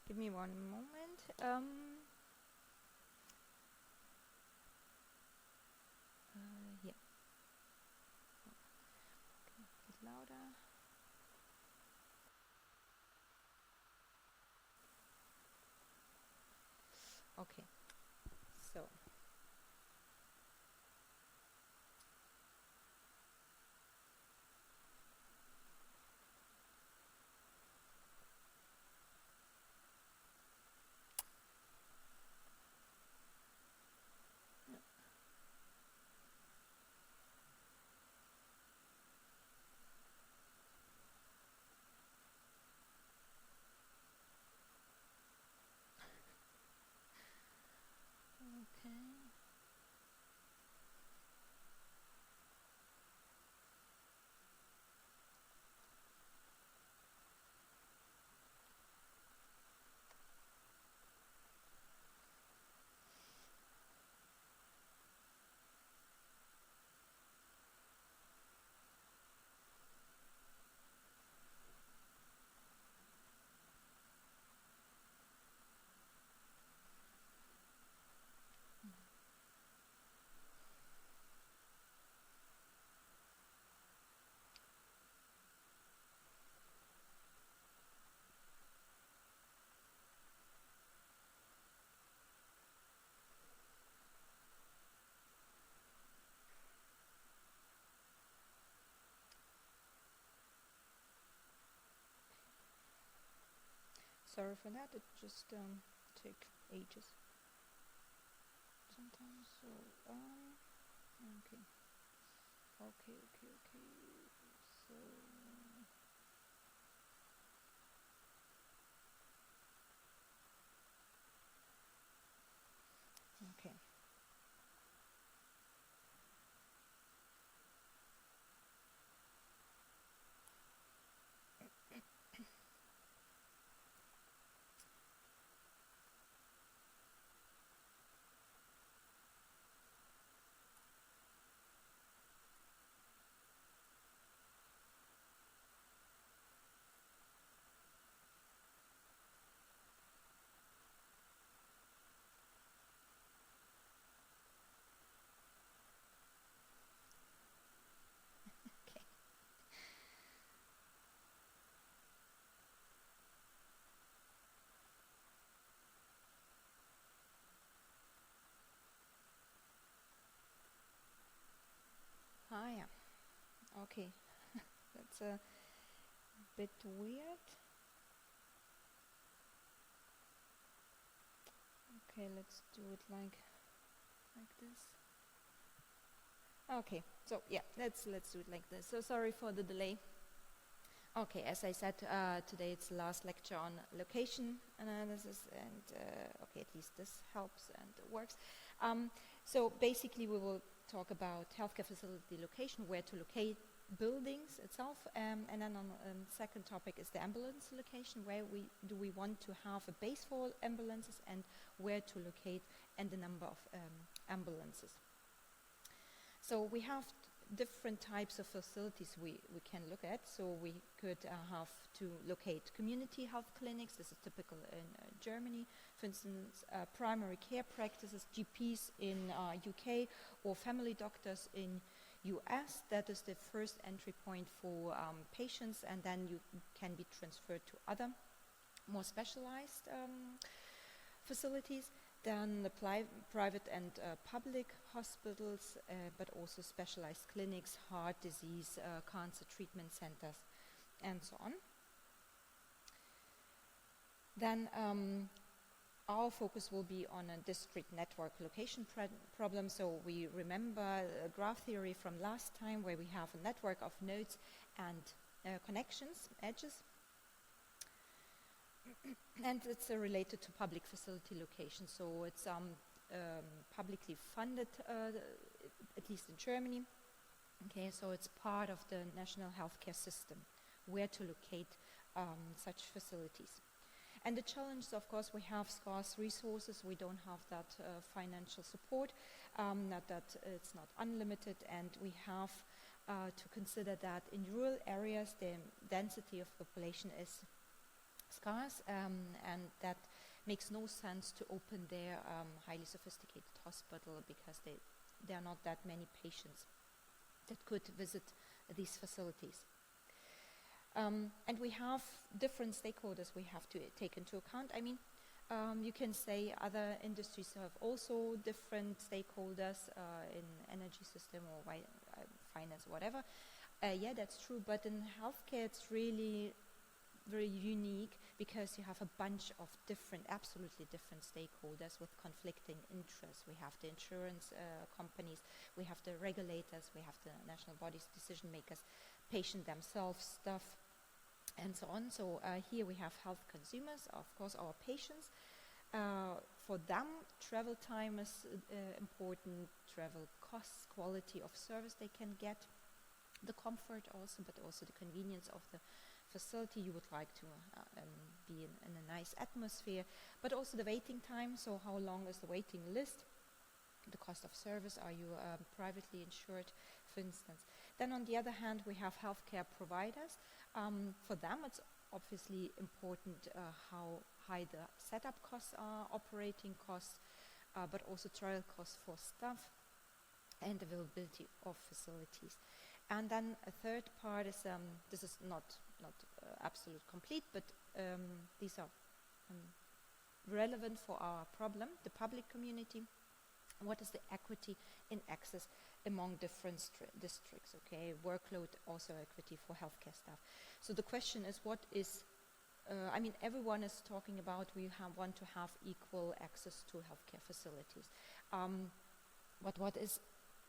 Give me one moment. Yeah. Okay, a bit louder. Okay. So. Okay. Sorry for that. It just take ages sometimes. So okay. So okay. Okay. Ah, yeah. Okay. That's a bit weird. Okay, let's do it like this. Okay. So yeah, let's do it like this. So sorry for the delay. Okay, as I said, today it's the last lecture on location analysis, and okay, at least this helps and works. So basically, we will talk about healthcare facility location, where to locate buildings itself, and then on second topic is the ambulance location, where we want to have a base for ambulances, and where to locate, and the number of ambulances. So we have different types of facilities we can look at. So we could have to locate community health clinics. This is typical in Germany. For instance, primary care practices, GPs in UK, or family doctors in US. That is the first entry point for patients, and then you can be transferred to other more specialized facilities. Then the private and public hospitals, but also specialized clinics, heart disease, cancer treatment centers, and so on. Then our focus will be on a district network location problem. So we remember graph theory from last time, where we have a network of nodes and connections, edges. And it's related to public facility location. So it's publicly funded, at least in Germany. Okay, so it's part of the national healthcare system, where to locate such facilities. And the challenge, of course, we have scarce resources. We don't have that financial support, not that it's not unlimited, and we have to consider that in rural areas the density of population is scarce, and that makes no sense to open their highly sophisticated hospital because there are not that many patients that could visit these facilities. And we have different stakeholders we have to take into account. I mean, you can say other industries have also different stakeholders in energy system or finance, whatever. Yeah, that's true, but in healthcare it's really very unique because you have a bunch of absolutely different stakeholders with conflicting interests. We have the insurance companies, we have the regulators, we have the national bodies, decision makers, patient themselves, staff, and so on. So here we have health consumers, of course, our patients. For them, travel time is important, travel costs, quality of service they can get, the comfort also, but also the convenience of the facility. You would like to be in a nice atmosphere, but also the waiting time. So how long is the waiting list? The cost of service, are you privately insured, for instance? Then on the other hand, we have healthcare providers. For them, it's obviously important how high the setup costs are, operating costs, but also trial costs for staff and availability of facilities. And then a third part is, this is not absolute complete, but these are relevant for our problem, the public community. What is the equity in access among different districts, okay? Workload, also equity for healthcare staff. So the question is, what is, I mean, everyone is talking about we want to have equal access to healthcare facilities. But what is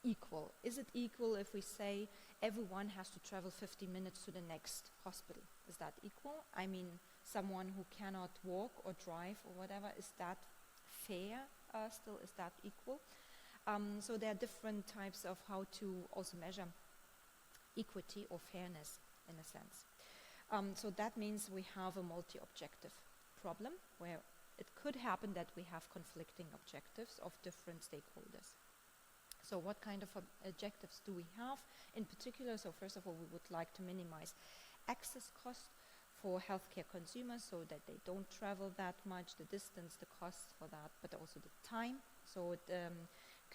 equal? Is it equal if we say everyone has to travel 15 minutes to the next hospital? Is that equal? I mean, someone who cannot walk or drive or whatever, is that fair still? Is that equal? So there are different types of how to also measure equity or fairness in a sense. So that means we have a multi-objective problem where it could happen that we have conflicting objectives of different stakeholders. So what kind of objectives do we have in particular? So first of all, we would like to minimize access costs for healthcare consumers so that they don't travel that much, the distance, the costs for that, but also the time. So it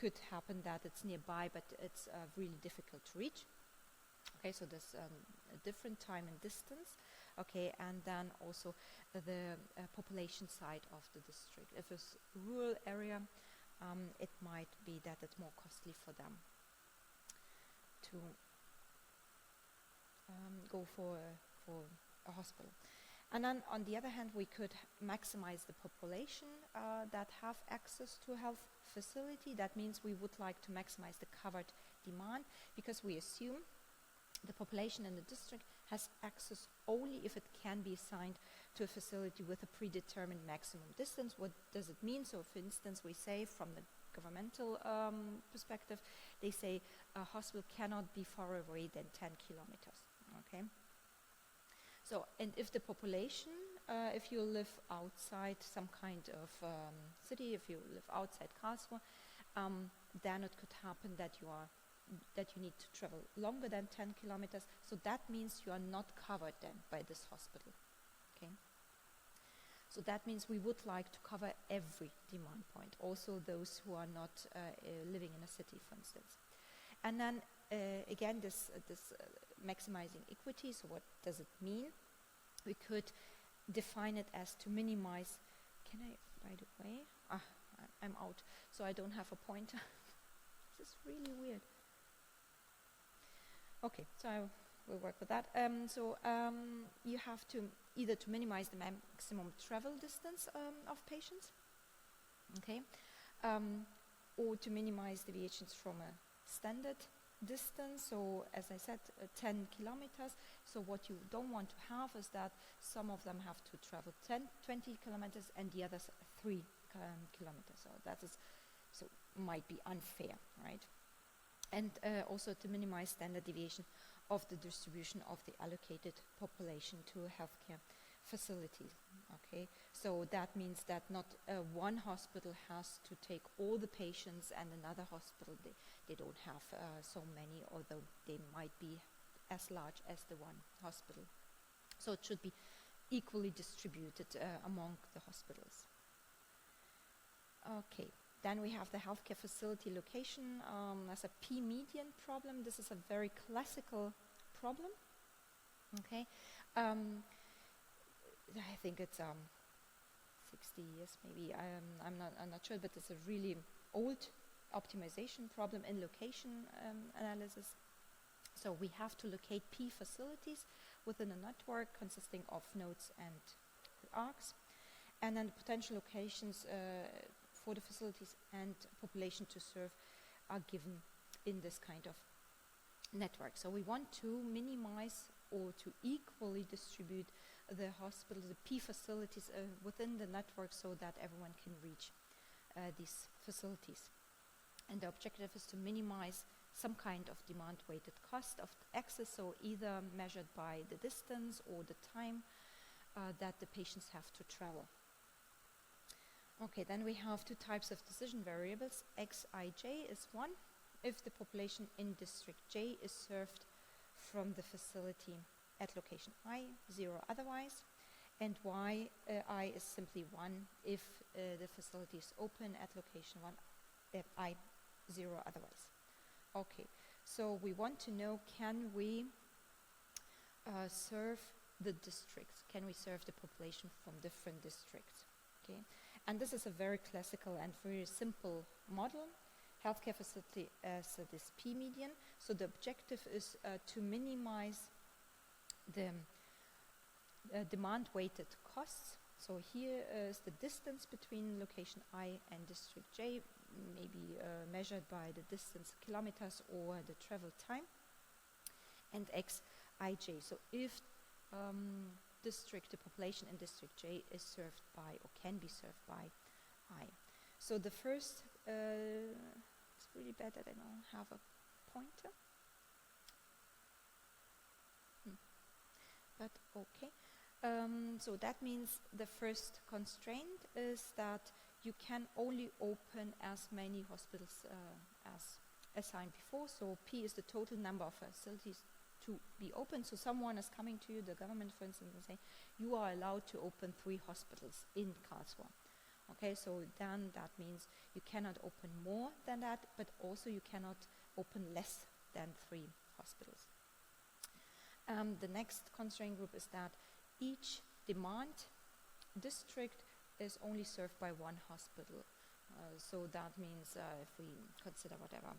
could happen that it's nearby, but it's really difficult to reach. Okay, so there's a different time and distance. Okay, and then also the population side of the district. If it's a rural area, it might be that it's more costly for them to go for a hospital. And then on the other hand, we could maximize the population that have access to a health facility. That means we would like to maximize the covered demand because we assume the population in the district has access only if it can be assigned to a facility with a predetermined maximum distance. What does it mean? So for instance, we say from the governmental perspective, they say a hospital cannot be far away than 10 kilometers. Okay. So, and if the population, if you live outside some kind of city, if you live outside Karlsruhe, then it could happen that you need to travel longer than 10 kilometers. So that means you are not covered then by this hospital. Okay. So that means we would like to cover every demand point, also those who are not living in a city, for instance. And then again, this maximizing equity. So what does it mean? We could define it as to minimize. Can I, by the way? I'm out, so I don't have a pointer. This is really weird. Okay, so I will work with that. You have to either to minimize the maximum travel distance of patients, okay, or to minimize deviations from a standard distance. So as I said, 10 kilometers. So what you don't want to have is that some of them have to travel 20 kilometers and the others 3 kilometers. So that is, so might be unfair, right? And also to minimize standard deviation of the distribution of the allocated population to a healthcare facility. Okay, so that means that not one hospital has to take all the patients and another hospital they don't have so many, although they might be as large as the one hospital. So it should be equally distributed among the hospitals. Okay, then we have the healthcare facility location as a P-median problem. This is a very classical problem. Okay, I think it's 60 years maybe. I'm not sure, but it's a really old optimization problem in location analysis. So we have to locate P facilities within a network consisting of nodes and arcs, and then the potential locations for the facilities and population to serve are given in this kind of network. So we want to minimize or to equally distribute the hospitals, the P facilities within the network so that everyone can reach these facilities. And the objective is to minimize some kind of demand-weighted cost of access, so either measured by the distance or the time that the patients have to travel. Okay, then we have two types of decision variables. Xij is one, if the population in district J is served from the facility at location I, 0 otherwise, and yi is simply 1 if the facility is open at location 1, I, 0 otherwise. Okay, so we want to know, can we serve the districts? Can we serve the population from different districts? Okay, and this is a very classical and very simple model. Healthcare facility as this P median. So the objective is to minimize the demand-weighted costs. So here is the distance between location I and district J, maybe measured by the distance kilometers or the travel time, and Xij. So if the population in district J is served by or can be served by I. So the first, it's really bad that I don't have a pointer. But okay. So that means the first constraint is that you can only open as many hospitals as assigned before. So P is the total number of facilities to be open. So someone is coming to you, the government for instance, and say, you are allowed to open 3 hospitals in Karlsruhe. Okay, so then that means you cannot open more than that, but also you cannot open less than 3 hospitals. The next constraint group is that each demand district is only served by 1 hospital. So that means if we consider whatever,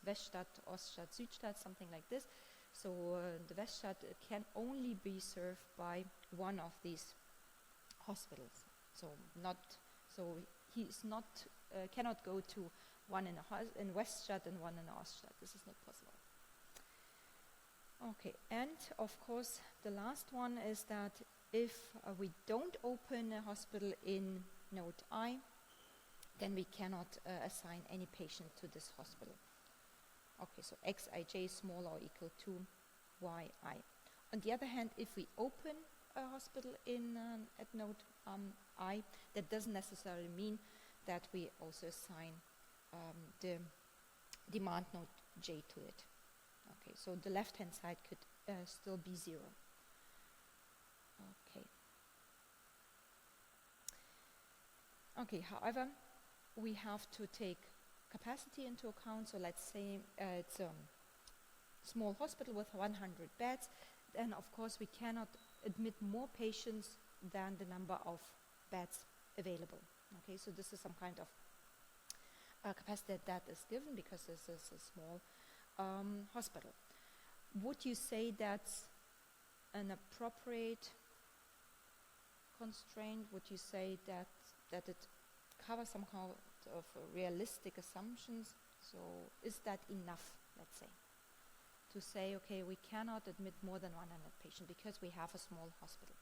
Weststadt, Oststadt, Südstadt, something like this. So the Weststadt can only be served by 1 of these hospitals. So he's not cannot go to one in Weststadt and one in Oststadt. This is not possible. Okay, and of course the last one is that if we don't open a hospital in node I, then we cannot assign any patient to this hospital. Okay, so Xij is smaller or equal to Yi. On the other hand, if we open a hospital in at node I, that doesn't necessarily mean that we also assign the demand node J to it. Okay, so the left-hand side could still be 0. Okay. Okay, however, we have to take capacity into account. So let's say it's a small hospital with 100 beds. Then, of course, we cannot admit more patients than the number of beds available. Okay, so this is some kind of capacity that is given because this is a small hospital. Would you say that's an appropriate constraint? Would you say that it covers some kind of realistic assumptions? So is that enough, let's say, to say, okay, we cannot admit more than 100 patients because we have a small hospital?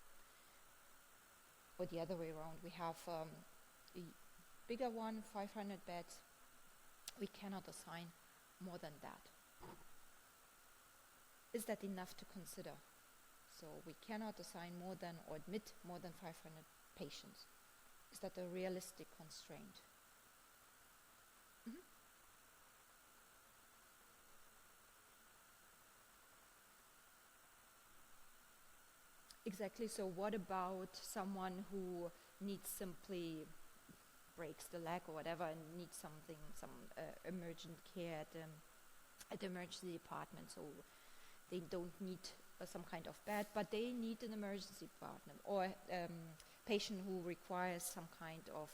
Or the other way around, we have a bigger one, 500 beds. We cannot assign more than that. Is that enough to consider? So we cannot assign more than or admit more than 500 patients. Is that a realistic constraint? Mm-hmm. Exactly. So what about someone who needs simply breaks the leg or whatever and needs some emergent care at the emergency department? So they don't need some kind of bed, but they need an emergency department, or patient who requires some kind of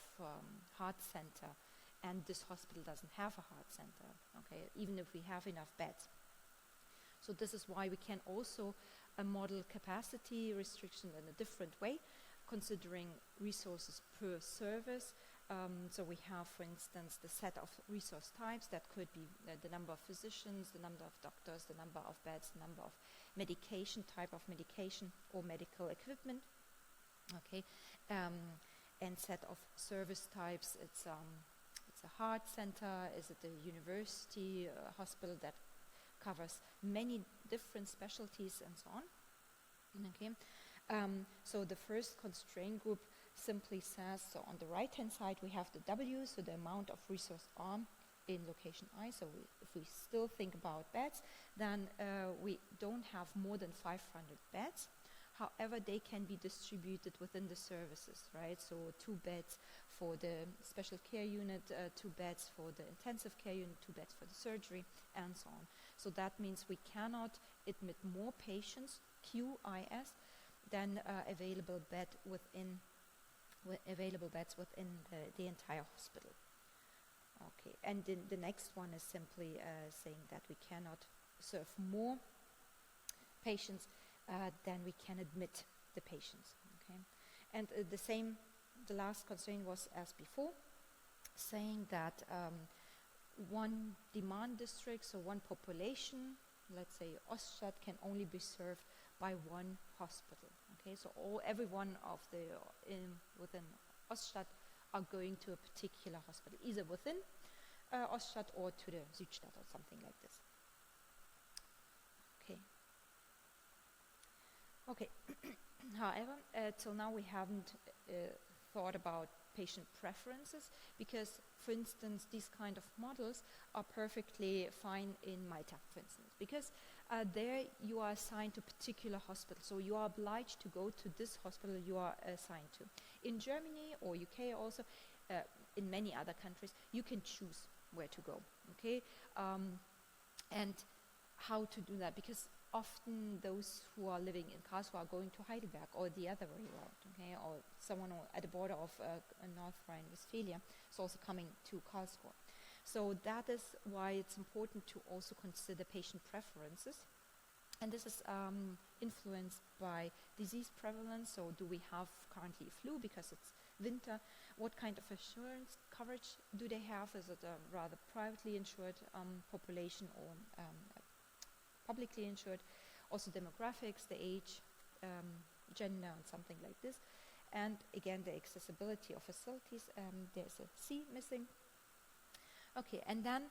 heart center, and this hospital doesn't have a heart center, okay, even if we have enough beds. So this is why we can also model capacity restriction in a different way, considering resources per service. So we have, for instance, the set of resource types that could be the number of physicians, the number of doctors, the number of beds, the number of medication, type of medication or medical equipment. Okay, and set of service types. It's a heart center. Is it a university hospital that covers many different specialties and so on? Okay, so the first constraint group simply says, so on the right hand side we have the W, so the amount of resource arm in location I. So if we still think about beds, then we don't have more than 500 beds. However, they can be distributed within the services, right? So 2 beds for the special care unit, 2 beds for the intensive care unit, 2 beds for the surgery, and so on. So that means we cannot admit more patients, QIS, than available beds within the entire hospital. Okay, and then the next one is simply saying that we cannot serve more patients than we can admit the patients. Okay, and the last constraint was as before, saying that one demand district, so one population, let's say Oststadt, can only be served by one hospital. Okay, so every one of within Oststadt are going to a particular hospital, either within Oststadt or to the Südstadt or something like this. Okay. However, till now we haven't thought about patient preferences, because, for instance, these kind of models are perfectly fine in Malta, for instance, because there you are assigned to a particular hospital, so you are obliged to go to this hospital you are assigned to. In Germany or UK also, in many other countries, you can choose where to go, okay? And how to do that, because often those who are living in Karlsruhe are going to Heidelberg or the other way around, okay? Or someone at the border of North Rhine-Westphalia is also coming to Karlsruhe. So that is why it's important to also consider patient preferences. And this is influenced by disease prevalence. So do we have currently flu because it's winter? What kind of insurance coverage do they have? Is it a rather privately insured population or publicly insured? Also demographics, the age, gender, and something like this. And again, the accessibility of facilities. There's a C missing. Okay, and then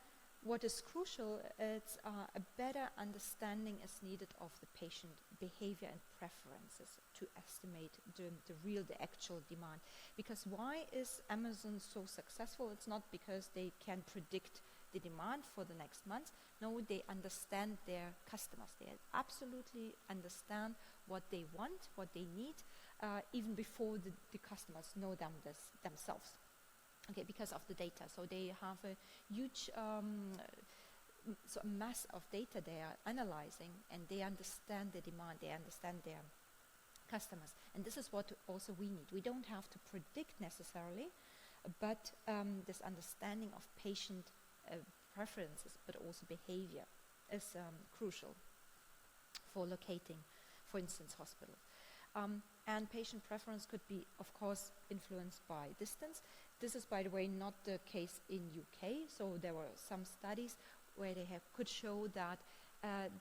what is crucial is a better understanding is needed of the patient behavior and preferences to estimate the actual demand. Because why is Amazon so successful? It's not because they can predict the demand for the next month. No, they understand their customers. They absolutely understand what they want, what they need, even before the customers know themselves. Okay, because of the data. So they have a huge mass of data they are analyzing, and they understand the demand, they understand their customers. And this is what also we need. We don't have to predict necessarily, but this understanding of patient preferences, but also behavior, is crucial for locating, for instance, hospitals. And patient preference could be, of course, influenced by distance. This is, by the way, not the case in UK. So there were some studies where they could show that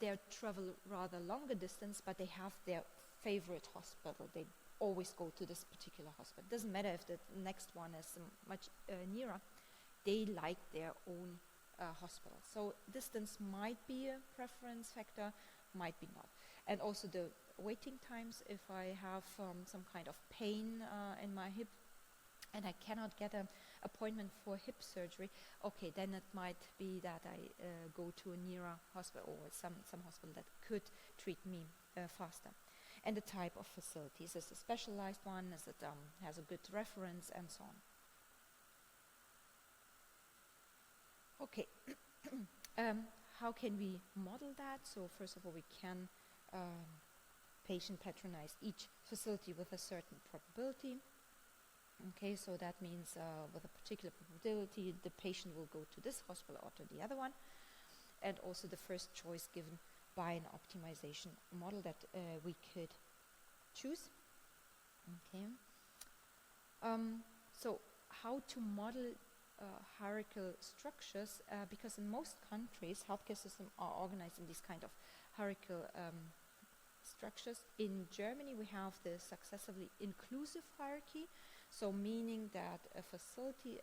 they travel rather longer distance, but they have their favorite hospital. They always go to this particular hospital. It doesn't matter if the next one is much nearer. They like their own hospital. So distance might be a preference factor, might be not. And also the waiting times. If I have some kind of pain in my hip and I cannot get an appointment for hip surgery, okay, then it might be that I go to a nearer hospital or some hospital that could treat me faster. And the type of facilities. Is it a specialized one? Is it has a good reference, and so on. Okay. How can we model that? So first of all, we can patient patronize each facility with a certain probability. Okay, so that means with a particular probability, the patient will go to this hospital or to the other one, and also the first choice given by an optimization model that we could choose. Okay. So how to model hierarchical structures, because in most countries healthcare systems are organized in these kind of hierarchical structures. In Germany we have the successively inclusive hierarchy, so meaning that a facility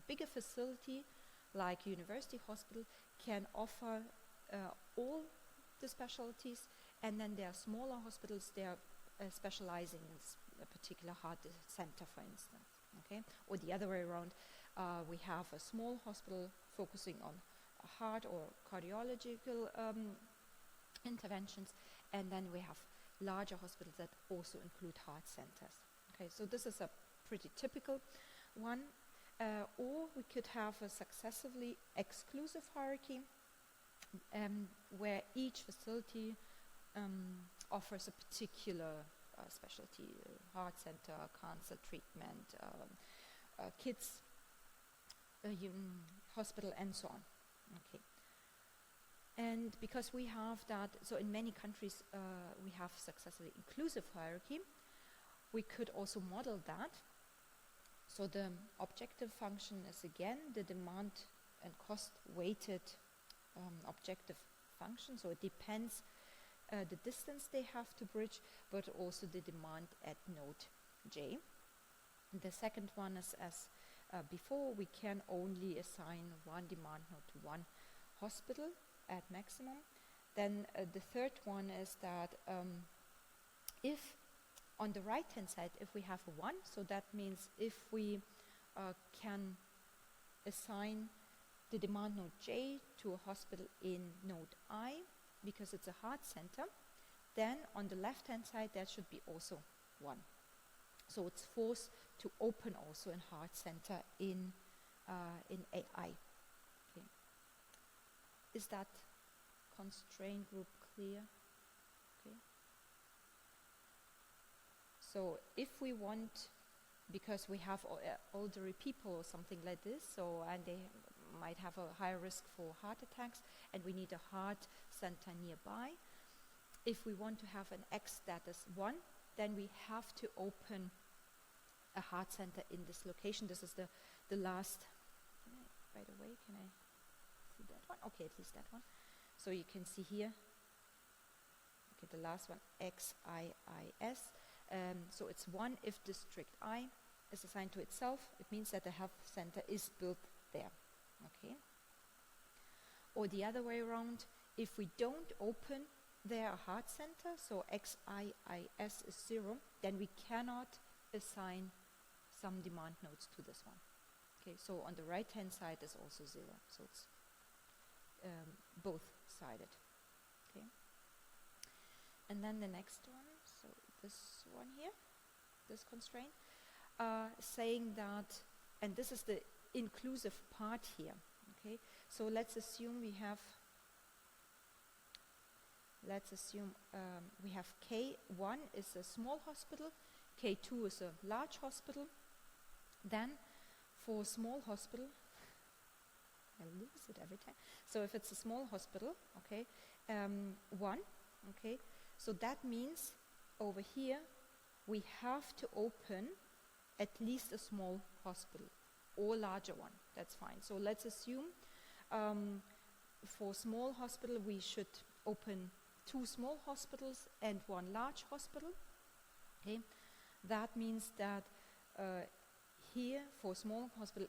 bigger facility like university hospital can offer all the specialties, and then there are smaller hospitals, they are specializing in a particular heart center, for instance. Okay, or the other way around, we have a small hospital focusing on heart or cardiological interventions, and then we have larger hospitals that also include heart centers. Okay, so this is a pretty typical one. Or we could have a successively exclusive hierarchy where each facility offers a particular specialty, heart center, cancer treatment, kids hospital, and so on. Okay. And because we have that, so in many countries we have successfully inclusive hierarchy, we could also model that. So the objective function is again the demand and cost weighted objective function. So it depends the distance they have to bridge, but also the demand at node J. The second one is, as before, we can only assign one demand node to one hospital at maximum. Then the third one is that if on the right hand side, if we have a 1, so that means if we can assign the demand node J to a hospital in node I, because it's a heart center, then on the left hand side there should be also 1. So it's forced to open also in heart center in AI. Okay. Is that constraint group clear? Okay. So if we want, because we have elderly people or something like this, so and they might have a higher risk for heart attacks, and we need a heart center nearby. If we want to have an X that is 1, then we have to open a heart center in this location. This is the last, by the way, can I see that one? Okay, at least that one. So you can see here, okay, the last one, XIIS. So it's 1 if district I is assigned to itself. It means that the health center is built there. Okay. Or the other way around, if we don't open there a heart center, so XIIS is 0, then we cannot assign some demand nodes to this one. Okay, so on the right hand side is also 0, so it's both sided. Okay. And then the next one, so this one here, this constraint, saying that, and this is the inclusive part here. Okay, so let's assume we have K1 is a small hospital, K2 is a large hospital. Then for a small hospital, I lose it every time. So if it's a small hospital, okay, 1, okay, so that means over here we have to open at least a small hospital or larger one. That's fine. So let's assume for small hospital we should open 2 small hospitals and 1 large hospital. Okay, that means that here for small hospital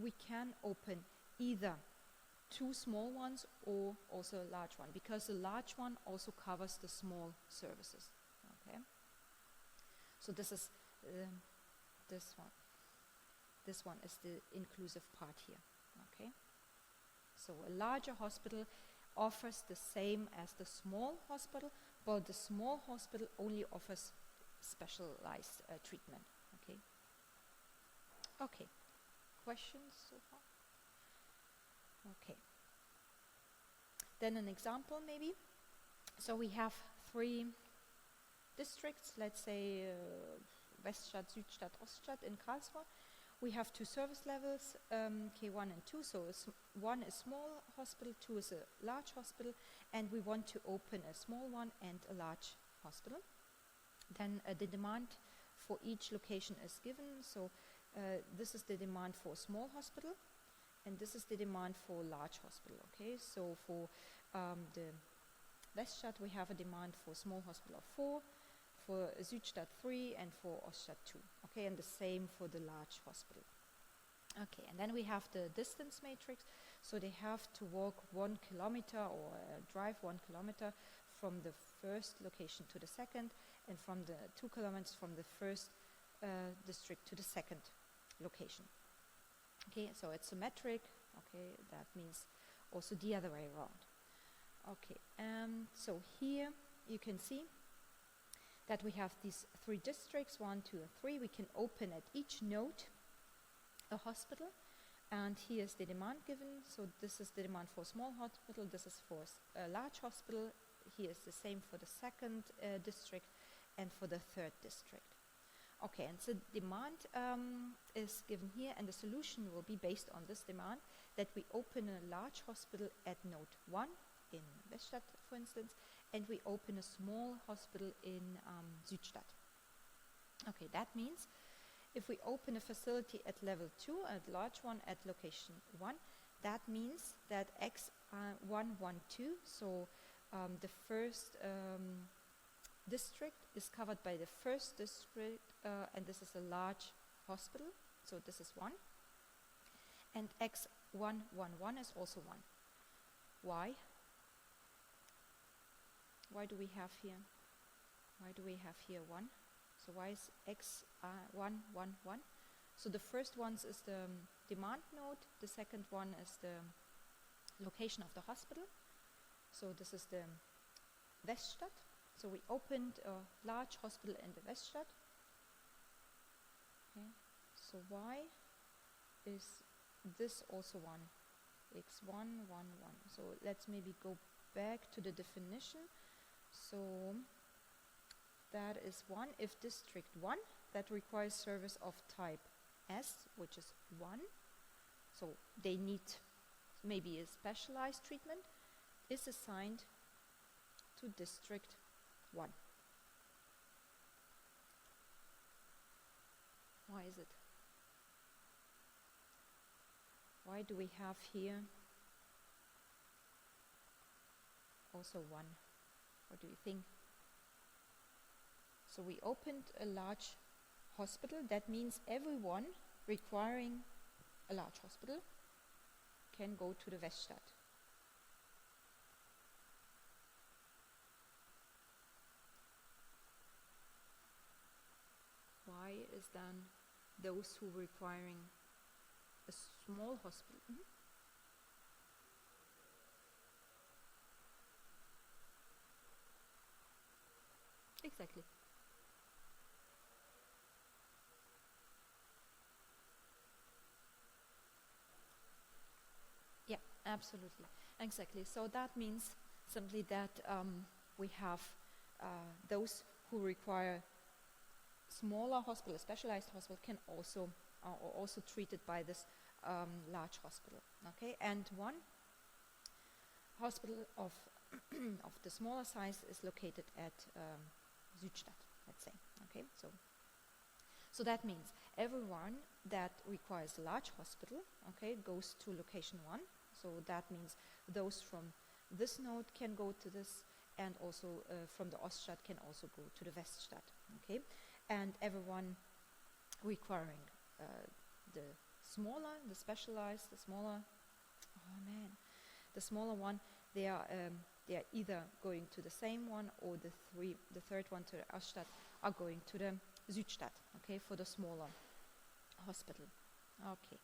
we can open either 2 small ones or also a large one, because the large one also covers the small services. Okay, so this is this one. This one is the inclusive part here. Okay, so a larger hospital offers the same as the small hospital, Well, the small hospital only offers specialized treatment. Okay. Okay. Questions so far? Okay. Then an example maybe. So we have 3 districts, let's say Weststadt, Südstadt, Oststadt in Karlsruhe. We have 2 service levels, K1 and 2, so one is small hospital, 2 is a large hospital, and we want to open a small one and a large hospital. Then the demand for each location is given, so this is the demand for a small hospital, and this is the demand for a large hospital, okay? So for the Weststadt we have a demand for a small hospital of 4, for Südstadt 3, and for Oststadt 2, okay? And the same for the large hospital. Okay, and then we have the distance matrix, so they have to walk 1 kilometer or drive 1 kilometer from the first location to the second, and from the 2 kilometers from the first district to the second location. Okay, so it's symmetric, okay, that means also the other way around. Okay, so here you can see that we have these 3 districts, 1, 2, and 3. We can open at each node a hospital, and here's the demand given. So this is the demand for a small hospital, this is for a large hospital. Here is the same for the second district and for the third district. Okay, and so demand is given here, and the solution will be based on this demand, that we open a large hospital at node 1 in Weststadt, for instance, and we open a small hospital in Südstadt. Okay, that means if we open a facility at level 2, a large one at location 1, that means that X112, so the first district is covered by the first district, and this is a large hospital, so this is 1. And X111 is also 1. Why? Why do we have here? Why do we have here 1? So why is X111? So the first one is the demand node, the second one is the location of the hospital. So this is the Weststadt. So we opened a large hospital in the Weststadt. Okay. So why is this also 1? X111. So let's maybe go back to the definition. So that is 1. If district 1 that requires service of type S, which is 1, so they need maybe a specialized treatment, is assigned to district 1. Why is it? Why do we have here also 1? What do you think? So we opened a large hospital. That means everyone requiring a large hospital can go to the Weststadt. Why is then those who requiring a small hospital? Exactly. Yeah, absolutely. Exactly. So that means simply that we have those who require smaller hospital, specialized hospital, can also are also treated by this large hospital. Okay, and one hospital of of the smaller size is located at Südstadt, let's say. Okay, so that means everyone that requires a large hospital, okay, goes to location 1. So that means those from this node can go to this, and also from the Oststadt can also go to the Weststadt. Okay, and everyone requiring the smaller, the specialized, the smaller. Oh man, the smaller one. They are either going to the same one, or the third one to the Oststadt are going to the Südstadt. Okay, for the smaller hospital. Okay.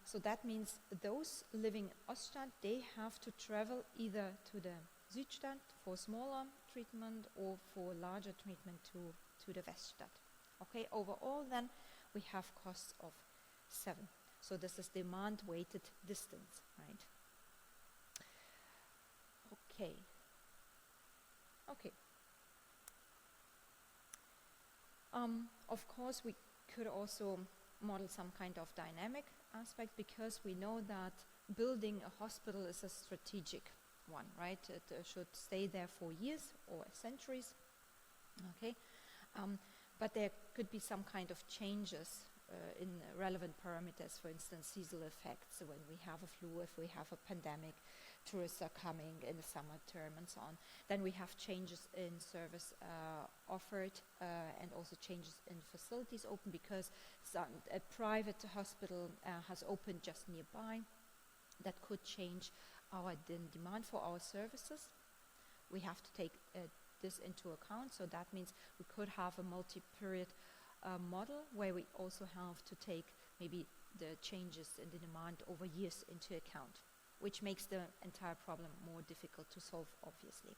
So that means those living in Oststadt, they have to travel either to the Südstadt for smaller treatment or for larger treatment to the Weststadt. Okay, overall then we have costs of 7. So this is demand-weighted distance, right? Okay. Okay. Of course, we could also model some kind of dynamic aspect, because we know that building a hospital is a strategic one, right? It should stay there for years or centuries, okay? But there could be some kind of changes in relevant parameters, for instance, seasonal effects. So when we have a flu, if we have a pandemic, tourists are coming in the summer term and so on. Then we have changes in service offered and also changes in facilities open, because a private hospital has opened just nearby. That could change our demand for our services. We have to take this into account. So that means we could have a multi-period model where we also have to take maybe the changes in the demand over years into account, which makes the entire problem more difficult to solve, obviously.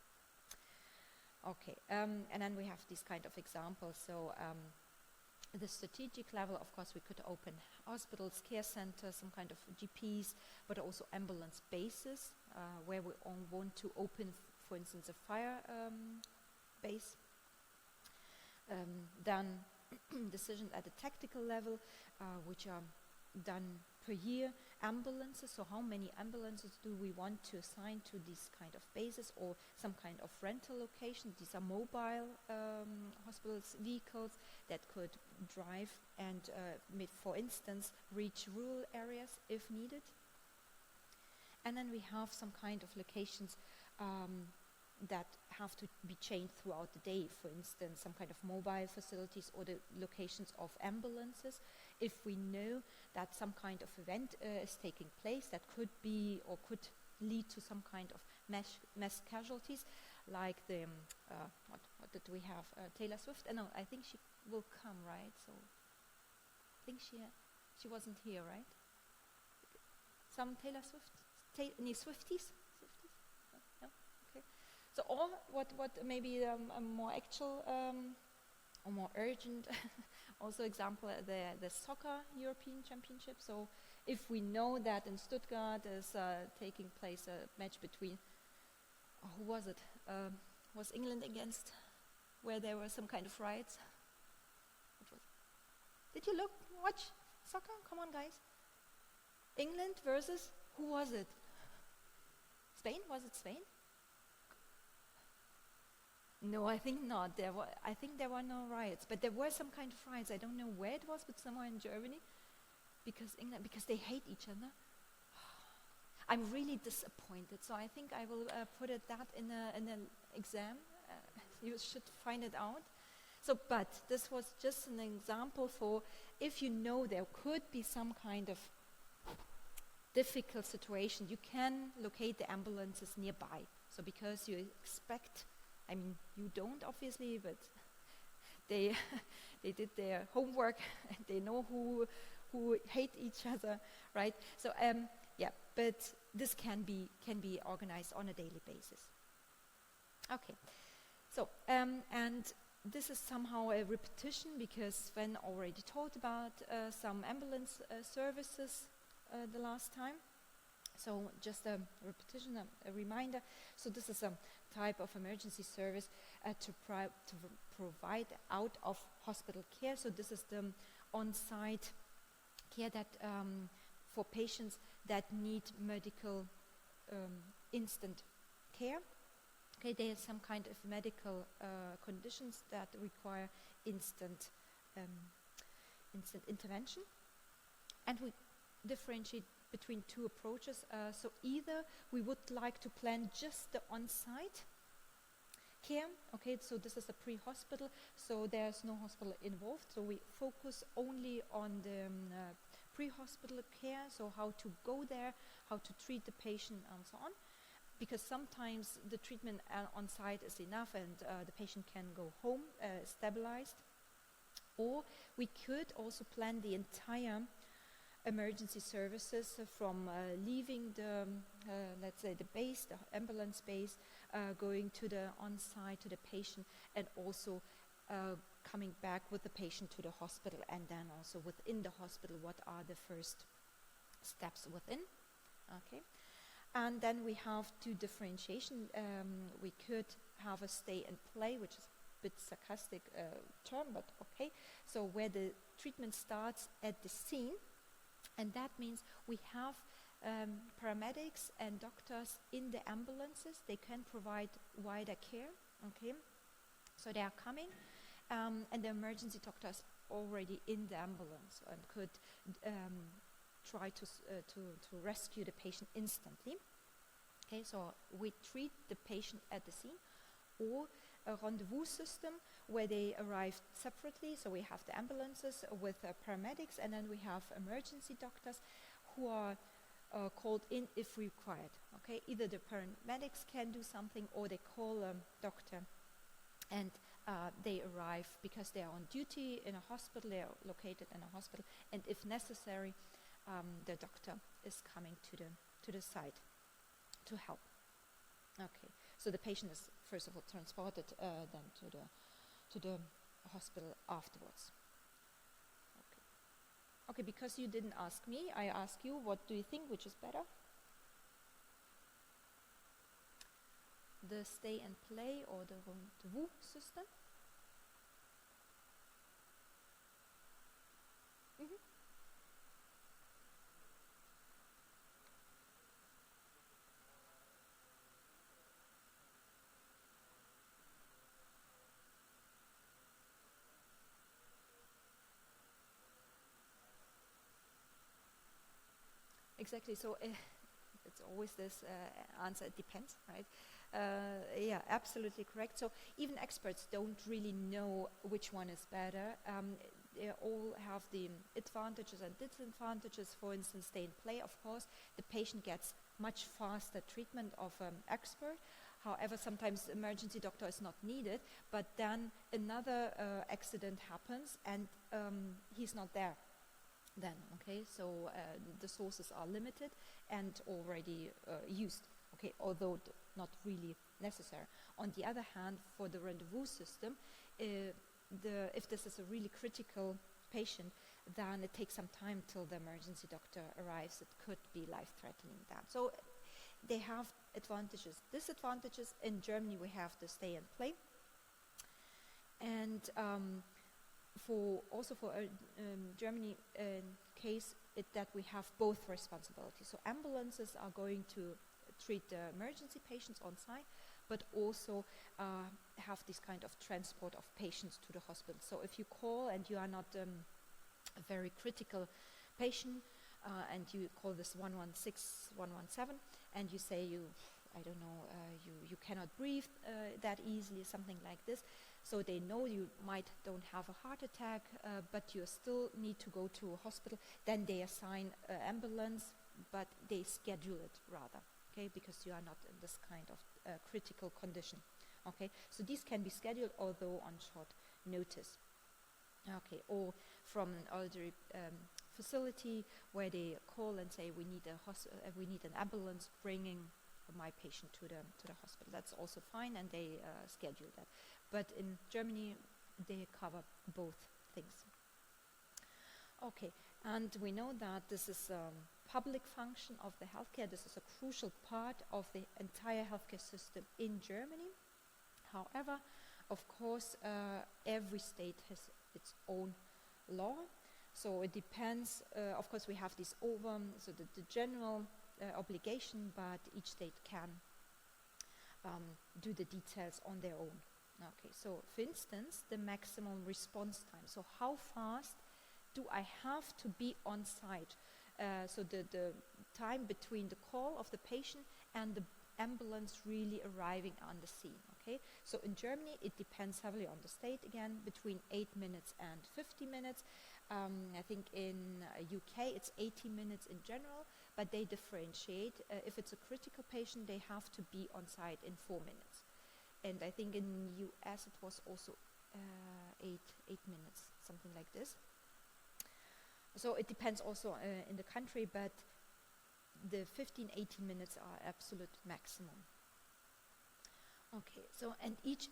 Okay, and then we have these kind of examples. So the strategic level, of course, we could open hospitals, care centers, some kind of GPs, but also ambulance bases, where we want to open, for instance, a fire base. Then decisions at the tactical level, which are done per year. Ambulances, so how many ambulances do we want to assign to these kind of bases, or some kind of rental location. These are mobile hospitals, vehicles that could drive and, for instance, reach rural areas if needed. And then we have some kind of locations that have to be changed throughout the day. For instance, some kind of mobile facilities or the locations of ambulances. If we know that some kind of event is taking place that could be or could lead to some kind of mass casualties, like the, what did we have? Taylor Swift? No, I think she will come, right? So I think she wasn't here, right? Some Taylor Swift? Any Swifties? No? Okay. So all what maybe a more actual or more urgent also example, the soccer European Championship. So if we know that in Stuttgart is taking place a match between, who was it? Was England against, where there were some kind of riots? Did you watch soccer? Come on, guys. England versus, who was it? Spain? Was it Spain? No, I think not. I think there were no riots, but there were some kind of riots. I don't know where it was, but somewhere in Germany, because they hate each other. I'm really disappointed. So I think I will put that in an exam. You should find it out. So, but this was just an example for if you know there could be some kind of difficult situation, you can locate the ambulances nearby. So because you expect, I mean, you don't obviously, but they did their homework and they know who hate each other, right? So yeah, but this can be organized on a daily basis. Okay, so and this is somehow a repetition, because Sven already told about some ambulance services the last time. So just a repetition, a reminder. So this is a type of emergency service to provide out of hospital care. So this is the on-site care that for patients that need medical instant care. Okay, there is some kind of medical conditions that require instant intervention, and we differentiate between two approaches. So either we would like to plan just the on-site care. Okay, so this is a pre-hospital, so there's no hospital involved. So we focus only on the pre-hospital care, so how to go there, how to treat the patient, and so on. Because sometimes the treatment on site is enough and the patient can go home stabilized. Or we could also plan the entire emergency services from leaving the, let's say, the base, the ambulance base, going to the on-site to the patient, and also coming back with the patient to the hospital, and then also within the hospital, what are the first steps within. Okay, and then we have two differentiation. We could have a stay and play, which is a bit sarcastic term, but okay. So where the treatment starts at the scene, and that means we have paramedics and doctors in the ambulances. They can provide wider care. Okay, so they are coming, and the emergency doctors already in the ambulance and could try to rescue the patient instantly. Okay, so we treat the patient at the scene, or a rendezvous system where they arrive separately. So we have the ambulances with paramedics, and then we have emergency doctors who are called in if required. Okay, either the paramedics can do something, or they call a doctor, and they arrive because they are on duty in a hospital. They are located in a hospital, and if necessary, the doctor is coming to the site to help. Okay, so the patient is first of all transported then to the hospital afterwards. Okay, because you didn't ask me, I ask you, what do you think, which is better? The stay and play or the rendezvous system? Mm-hmm. Exactly. So it's always this answer. It depends, right? Yeah, absolutely correct. So even experts don't really know which one is better. They all have the advantages and disadvantages. For instance, stay and play. Of course, the patient gets much faster treatment of expert. However, sometimes emergency doctor is not needed, but then another accident happens and he's not there. Then, okay, so the sources are limited and already used, okay, although not really necessary. On the other hand, for the rendezvous system, if this is a really critical patient, then it takes some time till the emergency doctor arrives. It could be life-threatening then. So they have advantages, disadvantages. In Germany, we have the stay and play. And for Germany case that we have both responsibilities. So ambulances are going to treat the emergency patients on site, but also have this kind of transport of patients to the hospital. So if you call and you are not a very critical patient, and you call this 116, 117, and you say you cannot breathe that easily, something like this. So they know you don't have a heart attack, but you still need to go to a hospital. Then they assign an ambulance, but they schedule it rather, okay, because you are not in this kind of critical condition. Okay, so these can be scheduled, although on short notice. Okay, or from an elderly facility where they call and say we need an ambulance bringing my patient to the hospital. That's also fine, and they schedule that. But in Germany, they cover both things. Okay, and we know that this is a public function of the healthcare. This is a crucial part of the entire healthcare system in Germany. However, of course, every state has its own law. So it depends. Of course, we have this the general obligation, but each state can do the details on their own. Okay, so for instance, the maximum response time. So how fast do I have to be on site? So the time between the call of the patient and the ambulance really arriving on the scene. Okay, so in Germany it depends heavily on the state again, between 8 minutes and 50 minutes. I think in UK it's 80 minutes in general, but they differentiate. If it's a critical patient, they have to be on site in 4 minutes. And I think in US it was also 8 minutes, something like this. So it depends also in the country, but the 15-18 minutes are absolute maximum. Okay, so and each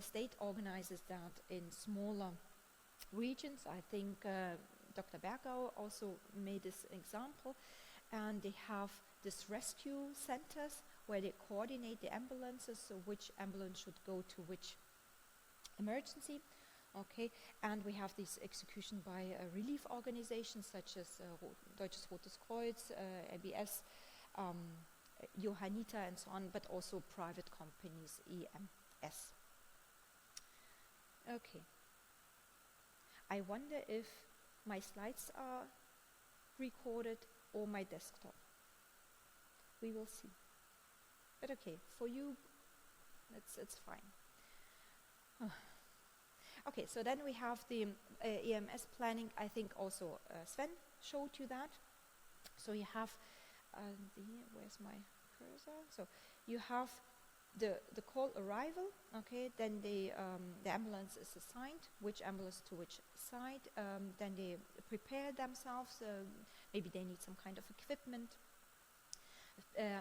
state organizes that in smaller regions. I think Dr. Bergau also made this example, and they have this rescue centers where they coordinate the ambulances, so which ambulance should go to which emergency. Okay, and we have this execution by relief organizations such as Deutsches Rotes Kreuz, ABS, Johanniter and so on, but also private companies, EMS. Okay. I wonder if my slides are recorded or my desktop. We will see. But okay, for you, it's fine. Okay, so then we have the EMS planning. I think also Sven showed you that. So you have, where's my cursor? So you have the call arrival, okay, then the ambulance is assigned, which ambulance to which side, then they prepare themselves, maybe they need some kind of equipment,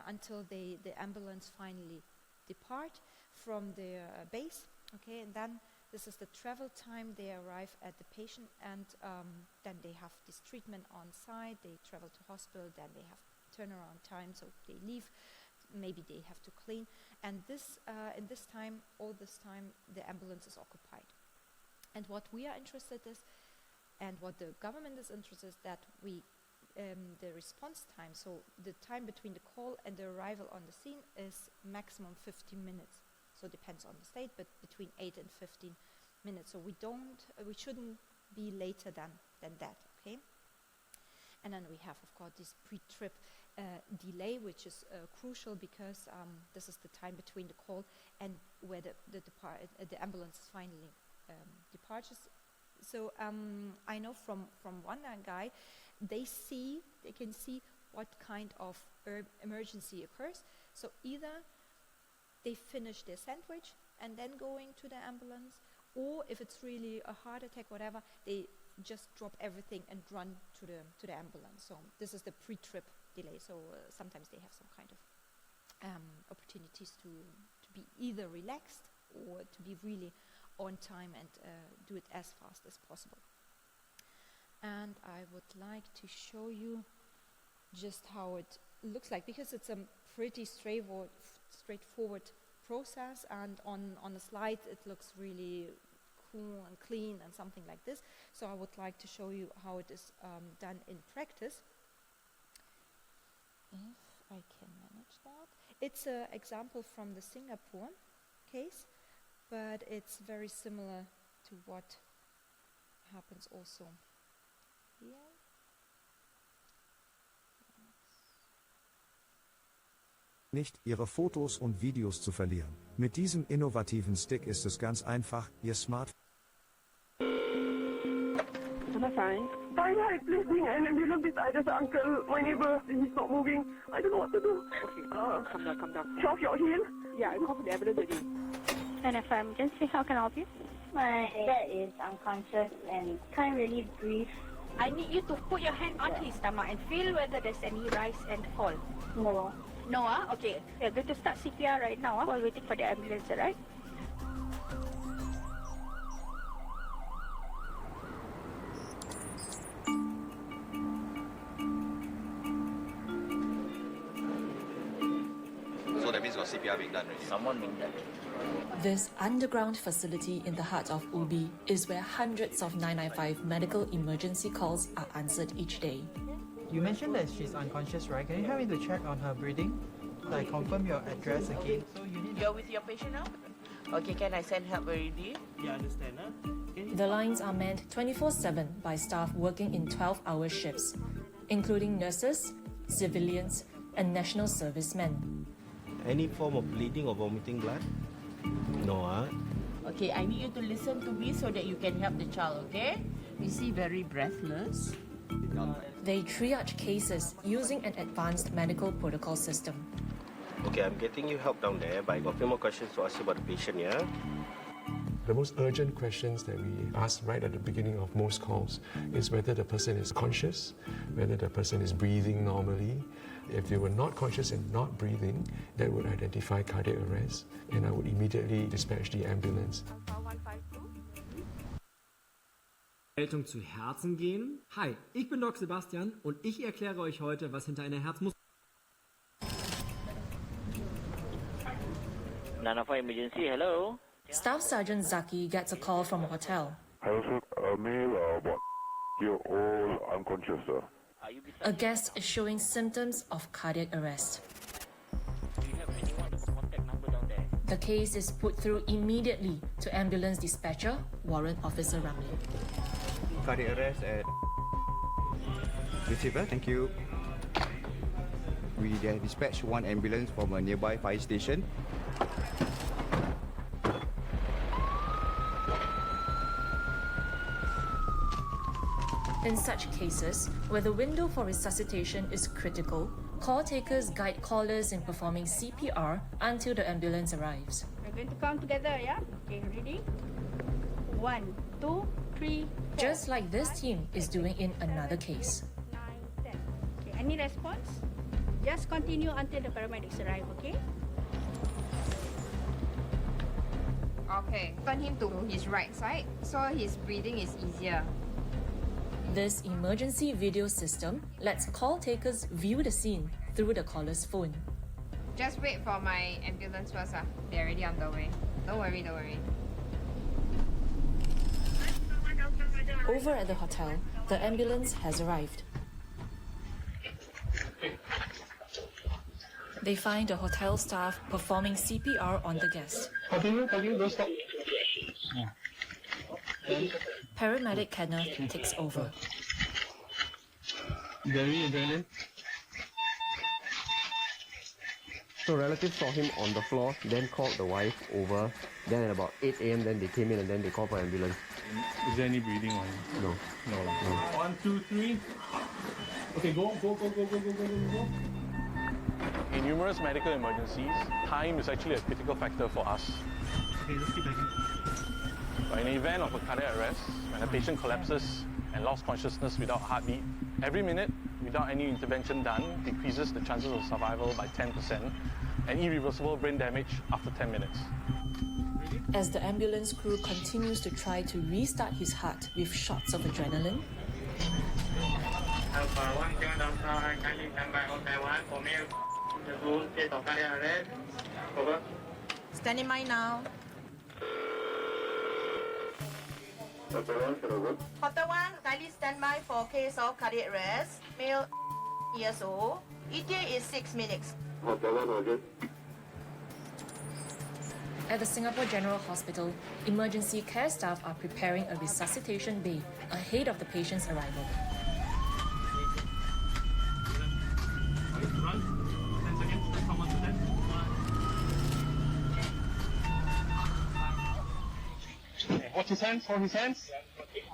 until the ambulance finally depart from the base, okay, and then this is the travel time. They arrive at the patient, and then they have this treatment on site, they travel to hospital, then they have turnaround time, so they leave, maybe they have to clean, and this in this time, all this time, the ambulance is occupied. And what we are interested is, and what the government is interested is, that we the response time, so the time between the call and the arrival on the scene is maximum 15 minutes. So it depends on the state, but between 8 and 15 minutes. So we shouldn't be later than that, okay? And then we have, of course, this pre-trip delay, which is crucial because this is the time between the call and where the ambulance finally departs. So I know from one guy, they can see what kind of emergency occurs. So either they finish their sandwich and then going to the ambulance, or if it's really a heart attack, whatever, they just drop everything and run to the ambulance. So this is the pre-trip delay. So sometimes they have some kind of opportunities to be either relaxed or to be really on time and do it as fast as possible. And I would like to show you just how it looks like, because it's a pretty straightforward process, and on the slide it looks really cool and clean and something like this. So I would like to show you how it is done in practice, if I can manage that. It's an example from the Singapore case, but it's very similar to what happens also here. Nicht, Ihre Fotos und Videos zu verlieren. Mit diesem innovativen Stick ist es ganz einfach, Ihr Smartphone. Fine. Hi, please bring an ambulance. This uncle, my neighbor, he's not moving. I don't know what to do. Okay, come down. Show your heel. Yeah, I called the ambulance already. NFI emergency, how can I help you? My dad is unconscious and can't really breathe. I need you to put your hand on his stomach and feel whether there's any rise and fall. No. No, okay. We're going to start CPR right now while waiting for the ambulance, alright? So that means got CPR being done already. Someone being done. This underground facility in the heart of Ubi is where hundreds of 995 medical emergency calls are answered each day. You mentioned that she's unconscious, right? Can you help me to check on her breathing? I confirm your address again. So you need. You're with your patient now? Okay, can I send help already? Yeah, understand, huh? The lines are manned 24/7 by staff working in 12-hour shifts, including nurses, civilians, and national servicemen. Any form of bleeding or vomiting blood? No, huh? Okay, I need you to listen to me so that you can help the child, okay? Is he very breathless? They triage cases using an advanced medical protocol system. Okay, I'm getting you help down there, but I got a few more questions to ask you about the patient, yeah? The most urgent questions that we ask right at the beginning of most calls is whether the person is conscious, whether the person is breathing normally. If they were not conscious and not breathing, that would identify cardiac arrest, and I would immediately dispatch the ambulance. Meldung zu Herzen gehen. Hi, ich bin Doc Sebastian und ich erkläre euch heute, was hinter einer Herzmuskel... 905 emergency, hello. Staff Sergeant Zaki gets a call from a hotel. Hello, sir. A male, about year old, unconscious, sir. A guest is showing symptoms of cardiac arrest. Do you have anyone with a contact number down there? The case is put through immediately to ambulance dispatcher, Warrant Officer Ramli. Cardiac arrest at... Receiver, thank you. We dispatch one ambulance from a nearby fire station. In such cases, where the window for resuscitation is critical, call takers guide callers in performing CPR until the ambulance arrives. We're going to count together, yeah? Okay, ready? 1, 2, 3, 4. Just like this team is doing in another case. 9, 10. Okay, any response? Just continue until the paramedics arrive, okay? Okay, turn him to his right side so his breathing is easier. This emergency video system lets call takers view the scene through the caller's phone. Just wait for my ambulance first. They're already on the way. Don't worry, don't worry. Over at the hotel, the ambulance has arrived. They find the hotel staff performing CPR on the guest. Continue, don't stop. Paramedic Kenneth takes over. Very adrenaline. So relatives saw him on the floor, then called the wife over. Then at about 8 a.m. then they came in and then they called for ambulance. Is there any breathing on him? No. No. No. 1, 2, 3. Okay, go. In numerous medical emergencies, time is actually a critical factor for us. Okay, let's keep back. But in the event of a cardiac arrest, when a patient collapses and lost consciousness without heartbeat, every minute without any intervention done decreases the chances of survival by 10% and irreversible brain damage after 10 minutes. As the ambulance crew continues to try to restart his heart with shots of adrenaline, Alpha 1, kindly stand by on Hotel 1 for male. The room, case of cardiac arrest. Over. Standing by now. Hotel 1, kindly stand by for case of cardiac arrest. Male years old. ETA is 6 minutes. Hotel 1, Roger. at the Singapore General Hospital, emergency care staff are preparing a resuscitation bay ahead of the patient's arrival. Watch his hands, hold his hands.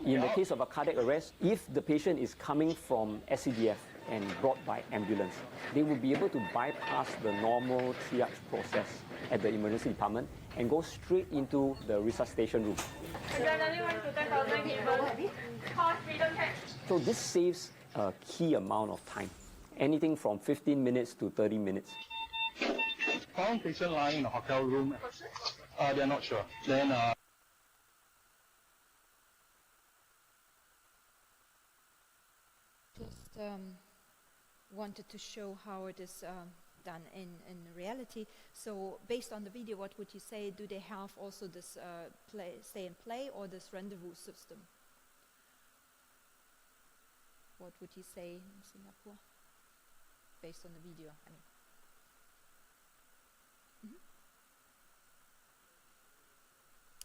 In the case of a cardiac arrest, if the patient is coming from SCDF and brought by ambulance, they will be able to bypass the normal triage process at the emergency department and go straight into the resuscitation room. So this saves a key amount of time, anything from 15 minutes to 30 minutes. Found patient lying in a hotel room. They're not sure. Then wanted to show how it is done in reality. So based on the video, what would you say? Do they have also this stay and play or this rendezvous system? What would you say in Singapore based on the video? I mean.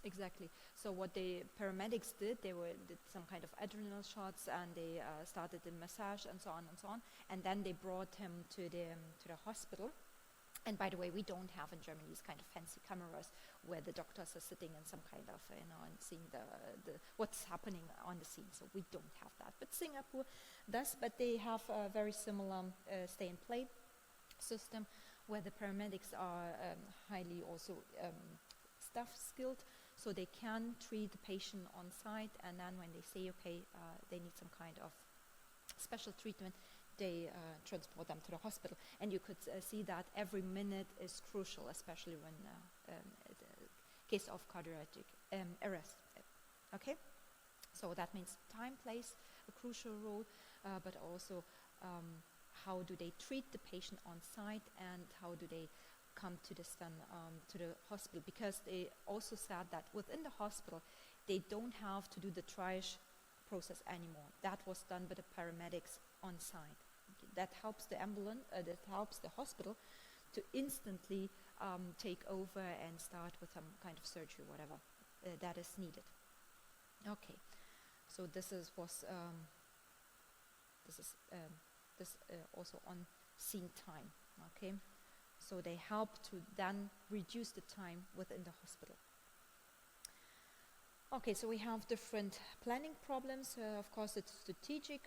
Exactly. So what the paramedics did, they did some kind of adrenal shots, and they started the massage and so on and so on, and then they brought him to the hospital. And by the way, we don't have in Germany these kind of fancy cameras where the doctors are sitting in some kind of and seeing the what's happening on the scene. So we don't have that, but Singapore does. But they have a very similar stay and play system where the paramedics are highly also staff skilled. so they can treat the patient on site, and then when they say, okay, they need some kind of special treatment, they transport them to the hospital. And you could see that every minute is crucial, especially when case of cardiac arrest. Okay, so that means time plays a crucial role, but also how do they treat the patient on site, and how do they come to this then to the hospital, because they also said that within the hospital they don't have to do the triage process anymore. That was done by the paramedics on site. That helps the ambulance, that helps the hospital to instantly take over and start with some kind of surgery, whatever that is needed. Okay, so this also on scene time. Okay, so they help to then reduce the time within the hospital. Okay, so we have different planning problems. Of course, it's strategic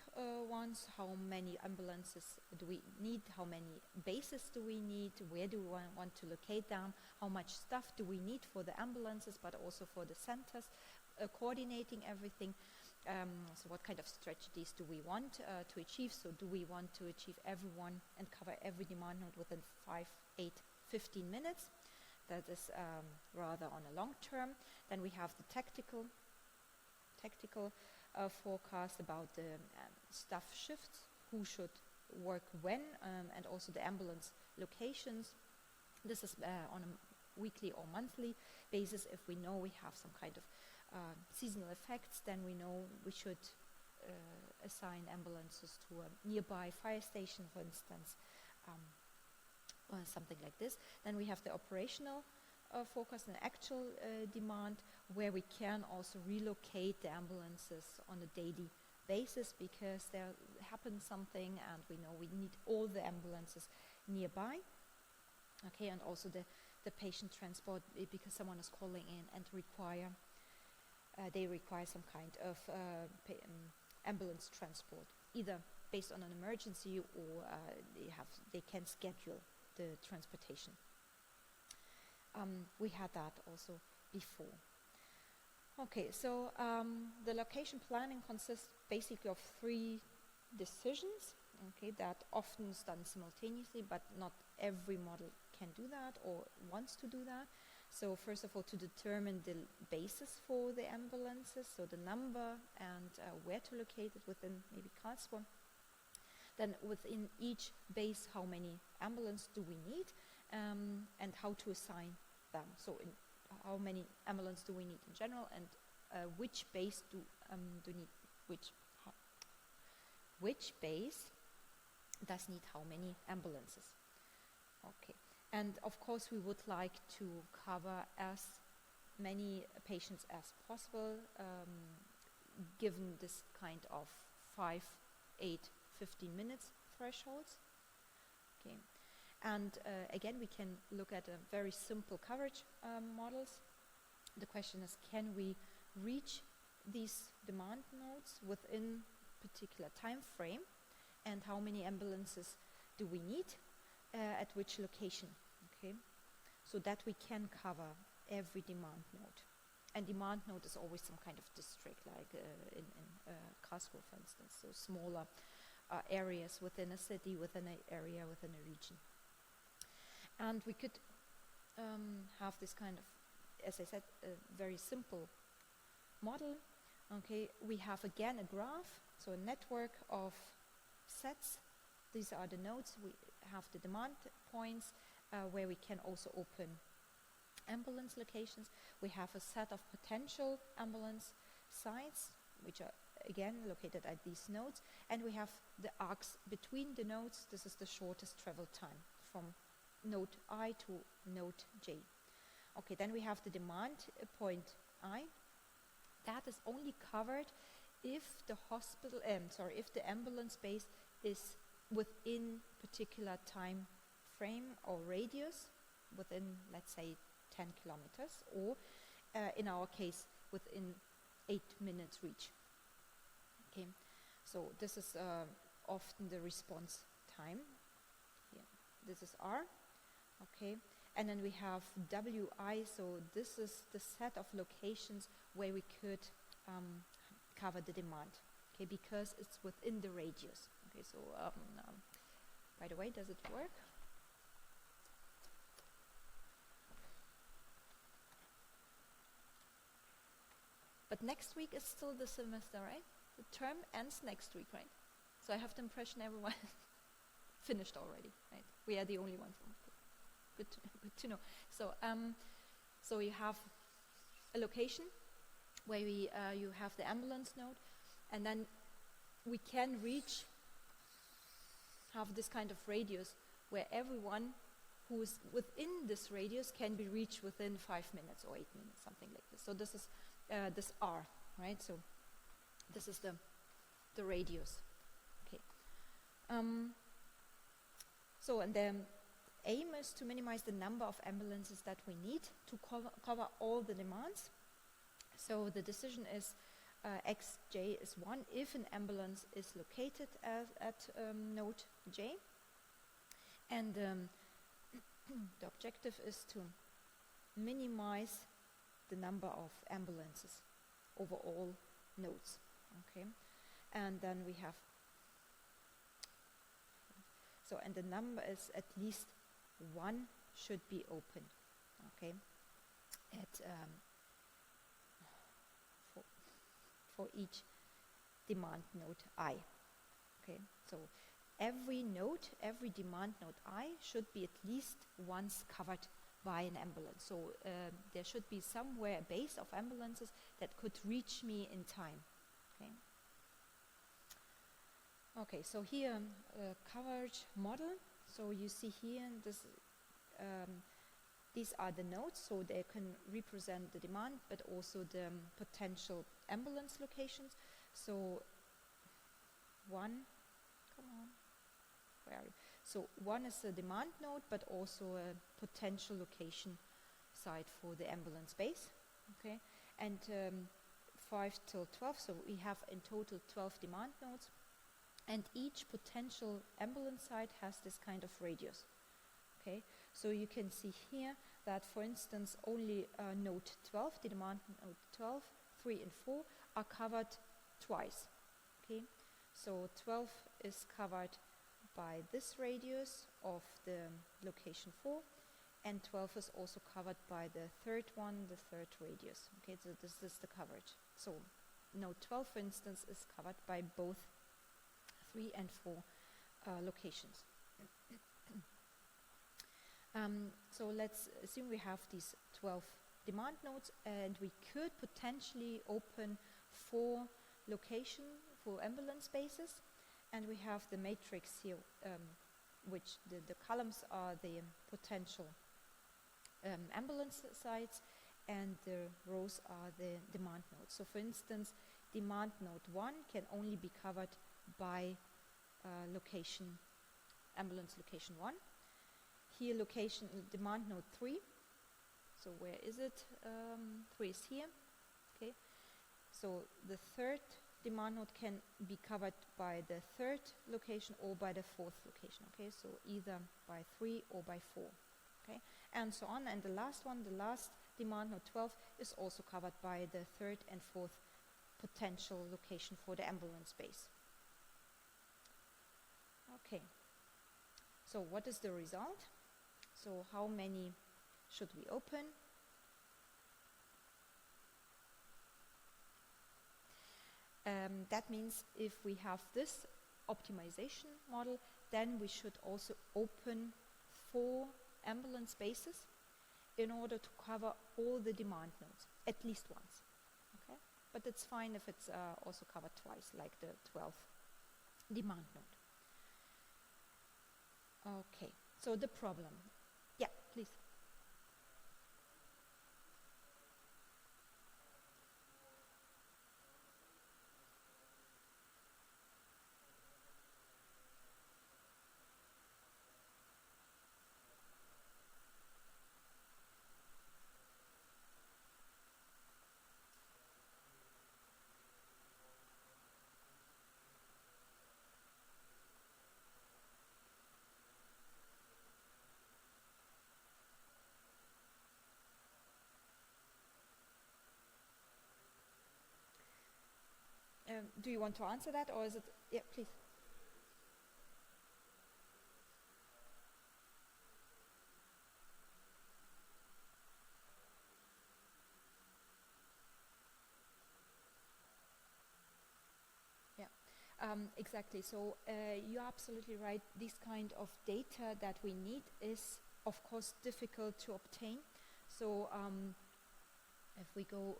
ones. How many ambulances do we need? How many bases do we need? Where do we want to locate them? How much stuff do we need for the ambulances, but also for the centers? Coordinating everything. So what kind of strategies do we want to achieve? So do we want to achieve everyone and cover every demand node within 5, 8, 15 minutes? That is rather on a long term. Then we have the tactical forecast about the staff shifts, who should work when, and also the ambulance locations. This is on a weekly or monthly basis. If we know we have some kind of seasonal effects, then we know we should assign ambulances to a nearby fire station, for instance, or something like this. Then we have the operational forecast and actual demand, where we can also relocate the ambulances on a daily basis, because there happens something and we know we need all the ambulances nearby. Okay, and also the patient transport, because someone is calling in and they require some kind of ambulance transport, either based on an emergency or they can schedule the transportation. We had that also before. Okay, so the location planning consists basically of 3 decisions, okay, that often is done simultaneously, but not every model can do that or wants to do that. So first of all, to determine the basis for the ambulances, so the number and where to locate it within maybe Karlsruhe. Then within each base, how many ambulances do we need, and how to assign them. So how many ambulances do we need in general, and which base do need which base does need how many ambulances. Okay, and of course we would like to cover as many patients as possible, given this kind of 5, 8, 15 minutes thresholds. Okay, and again we can look at a very simple coverage models. The question is, can we reach these demand nodes within particular time frame, and how many ambulances do we need at which location? Okay, so that we can cover every demand node. And demand node is always some kind of district, like in Karlsruhe, for instance, so smaller areas within a city, within an area, within a region. And we could have this kind of, as I said, a very simple model. Okay, we have again a graph, so a network of sets. These are the nodes. We have the demand points where we can also open ambulance locations. We have a set of potential ambulance sites, which are again located at these nodes, and we have the arcs between the nodes. This is the shortest travel time from node I to node J. Okay, then we have the demand point I. That is only covered if the if the ambulance base is within particular time frame or radius, within, let's say, 10 kilometers, or in our case, within 8 minutes reach. Okay, so this is often the response time. Yeah. This is R. Okay, and then we have WI, so this is the set of locations where we could cover the demand, okay, because it's within the radius. Okay, so by the way, does it work? But next week is still the semester, right? The term ends next week, right? So I have the impression everyone finished already, right? We are the only ones. Good to know. So, so you have a location where you have the ambulance node, and then we can have this kind of radius where everyone who is within this radius can be reached within 5 minutes or 8 minutes, something like this. So this is this R, right? So this is the radius. Okay. So and the aim is to minimize the number of ambulances that we need to cover all the demands. So the decision is xj is 1 if an ambulance is located at node j, and the objective is to minimize the number of ambulances over all nodes. Okay, and then we have, so and the number is at least 1 should be open. Okay, at for each demand node I. Okay, so every node, every demand node I should be at least once covered by an ambulance. So there should be somewhere a base of ambulances that could reach me in time. Okay. Okay, so here coverage model. So you see here this. These are the nodes, so they can represent the demand, but also the potential ambulance locations. So 1, come on, where are you? So 1 is a demand node, but also a potential location site for the ambulance base. Okay, and 5 till 12, so we have in total 12 demand nodes, and each potential ambulance site has this kind of radius. Okay, so you can see here that, for instance, only node 12, the demand node 12, 3 and 4 are covered twice. Okay, so 12 is covered by this radius of the location 4, and 12 is also covered by the third one, the third radius. Okay, so this is the coverage. So node 12, for instance, is covered by both 3 and 4 locations. So let's assume we have these 12 demand nodes, and we could potentially open 4 location for ambulance bases, and we have the matrix here, which the columns are the potential ambulance sites, and the rows are the demand nodes. So for instance, demand node 1 can only be covered by ambulance location 1. Here location demand node 3. So where is it? 3 is here. Okay. So the third demand node can be covered by the third location or by the fourth location. Okay. So either by 3 or by 4. Okay. And so on. And the last one, the last demand node 12, is also covered by the third and fourth potential location for the ambulance base. Okay. So what is the result? So how many should we open? That means if we have this optimization model, then we should also open 4 ambulance bases in order to cover all the demand nodes, at least once. Okay? But it's fine if it's also covered twice, like the 12th demand node. Okay, so the problem. Yeah, please. do you want to answer that, or is it? Yeah, please. Exactly. So you're absolutely right. This kind of data that we need is, of course, difficult to obtain. So if we go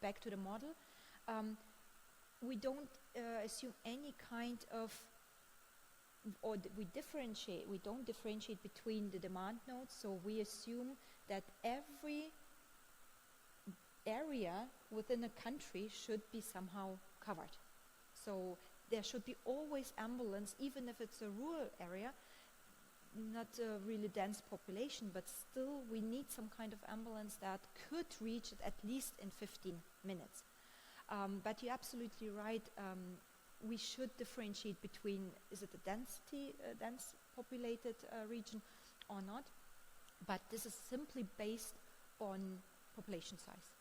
back to the model, we don't assume any kind of, or we don't differentiate between the demand nodes. So we assume that every area within a country should be somehow covered. So there should be always ambulance, even if it's a rural area, not a really dense population, but still we need some kind of ambulance that could reach it at least in 15 minutes. But you're absolutely right. We should differentiate between, is it a dense populated region or not? But this is simply based on population size.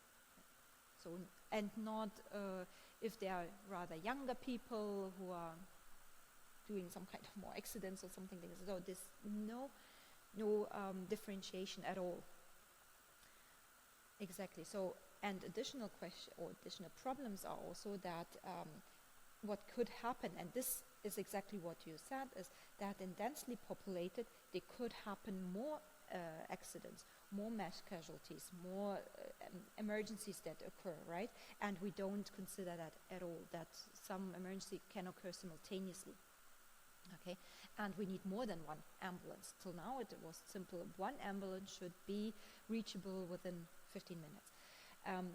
So, and not if they are rather younger people who are doing some kind of more accidents or something like that. So there's no differentiation at all. Exactly. So, and additional question or additional problems are also that what could happen, and this is exactly what you said, is that in densely populated, there could happen more accidents, more mass casualties, more emergencies that occur, right? And we don't consider that at all, that some emergency can occur simultaneously. Okay, and we need more than one ambulance. Till now it was simple, one ambulance should be reachable within 15 minutes.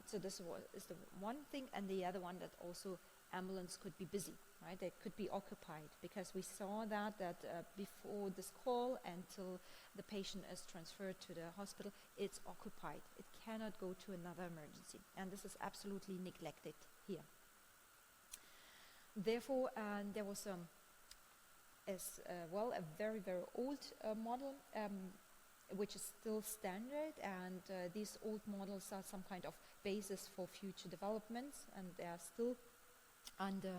So this is the one thing, and the other one that also ambulance could be busy, right? They could be occupied, because we saw that before this call until the patient is transferred to the hospital, it's occupied. It cannot go to another emergency, and this is absolutely neglected here. Therefore, there was as well a very, very old model, which is still standard, and these old models are some kind of basis for future developments, and they are still under,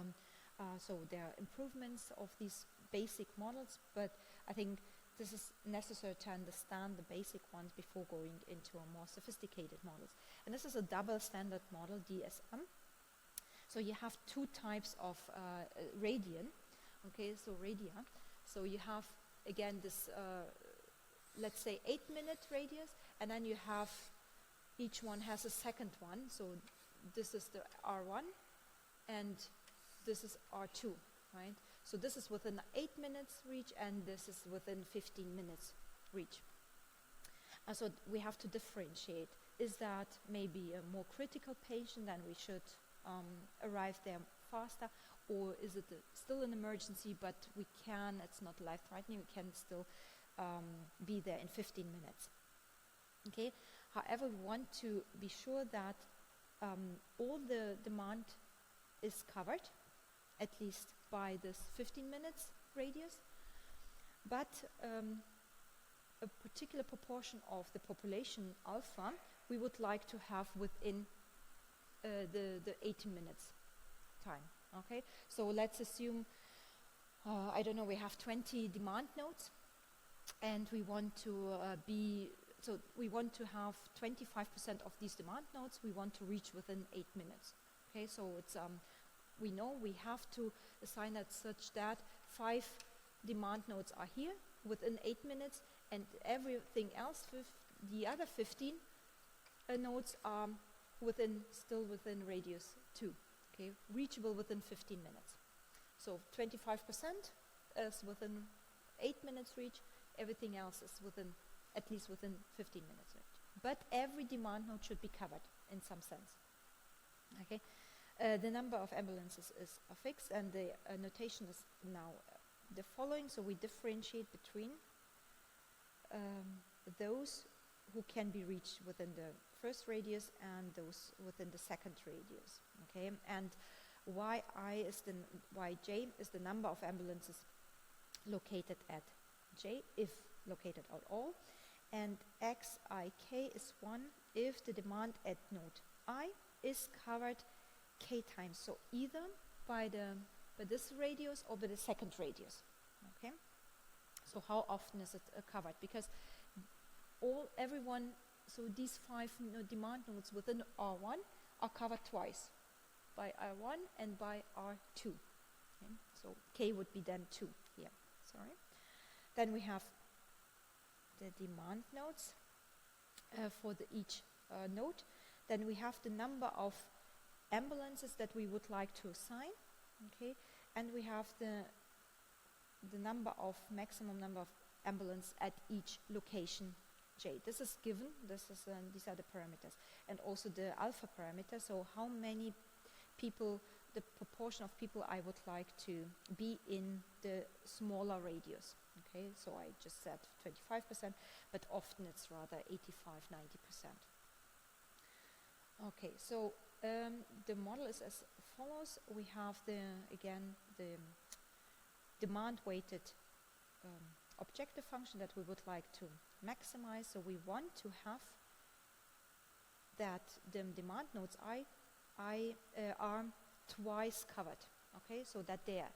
so there are improvements of these basic models, but I think this is necessary to understand the basic ones before going into a more sophisticated models. And this is a double standard model, DSM. So you have two types of radian. Okay, so radia. So you have, again, this, let's say, 8-minute radius, and then you have, each one has a second one. So this is the R1, and this is R2, right? So this is within 8 minutes reach, and this is within 15 minutes reach. So we have to differentiate. Is that maybe a more critical patient, and we should arrive there faster? Or is it still an emergency, but we can, it's not life-threatening, we can still be there in 15 minutes. Okay. However, we want to be sure that all the demand is covered, at least by this 15 minutes radius, but a particular proportion of the population alpha we would like to have within the 18 minutes time. Okay, so let's assume, I don't know, we have 20 demand nodes, and we want to we want to have 25% of these demand nodes we want to reach within 8 minutes. Okay, so it's we know we have to assign that such that 5 demand nodes are here within 8 minutes, and everything else, the other 15 nodes are still within radius 2. Okay, reachable within 15 minutes. So 25% is within 8 minutes reach, everything else is at least within 15 minutes reach. But every demand node should be covered in some sense. Okay, the number of ambulances is fixed, and the notation is now the following. So we differentiate between those who can be reached within the first radius and those within the second radius. Okay, and Yj is the number of ambulances located at J, if located at all, and Xik is 1 if the demand at node I is covered k times, so either by this radius or by the second radius. Okay, so how often is it covered? Because everyone, so these 5 demand nodes within R1 are covered twice, by R1 and by R2. Okay? So k would be then 2 here. Sorry. Then we have the demand nodes for each node. Then we have the number of ambulances that we would like to assign. Okay, and we have the maximum number of ambulance at each location J. This is given. These are the parameters, and also the alpha parameter. So how many people, the proportion of people I would like to be in the smaller radius. Okay, so I just said 25%, but often it's rather 85-90%. Okay, so the model is as follows. We have the demand-weighted objective function that we would like to maximize. So we want to have that the demand nodes are twice covered. Okay, so that they are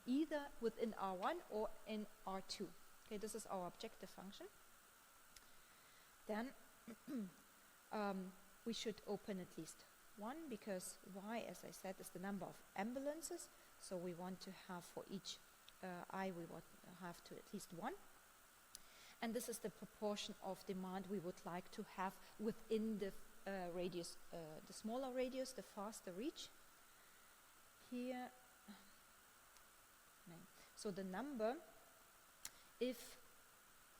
either within R1 or in R2. Okay, this is our objective function. Then we should open at least one, because Y, as I said, is the number of ambulances. So we want to have for each I, we want to have to at least one. And this is the proportion of demand we would like to have within the radius, the smaller radius, the faster reach. Here, so the number, if,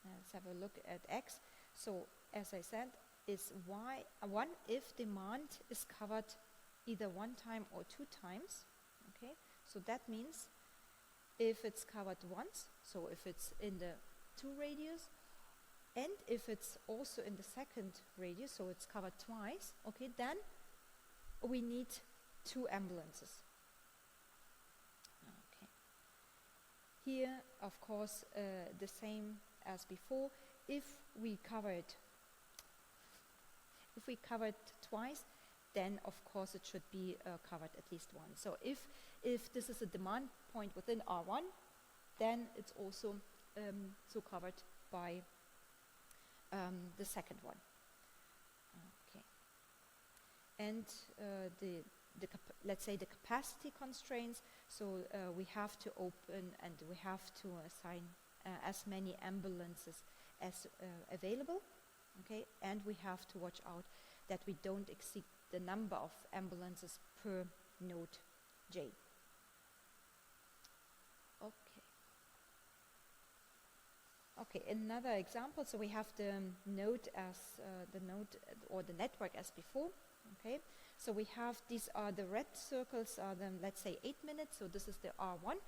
let's have a look at X. So as I said, is Y1 if demand is covered either one time or 2 times. Okay, so that means if it's covered once, so if it's in the 2 radius, and if it's also in the second radius, so it's covered twice, okay, then we need 2 ambulances. Okay. Here, of course, the same as before. If we cover it twice, then of course it should be covered at least once. So if this is a demand point within R1, then it's also so covered by the second one. Okay. And let's say the capacity constraints. So we have to open and we have to assign as many ambulances as available. Okay, and we have to watch out that we don't exceed the number of ambulances per node J. Okay. Okay, another example. So we have the node as the node or the network as before. Okay, so we have these are the red circles are the, let's say, 8 minutes. So this is the R1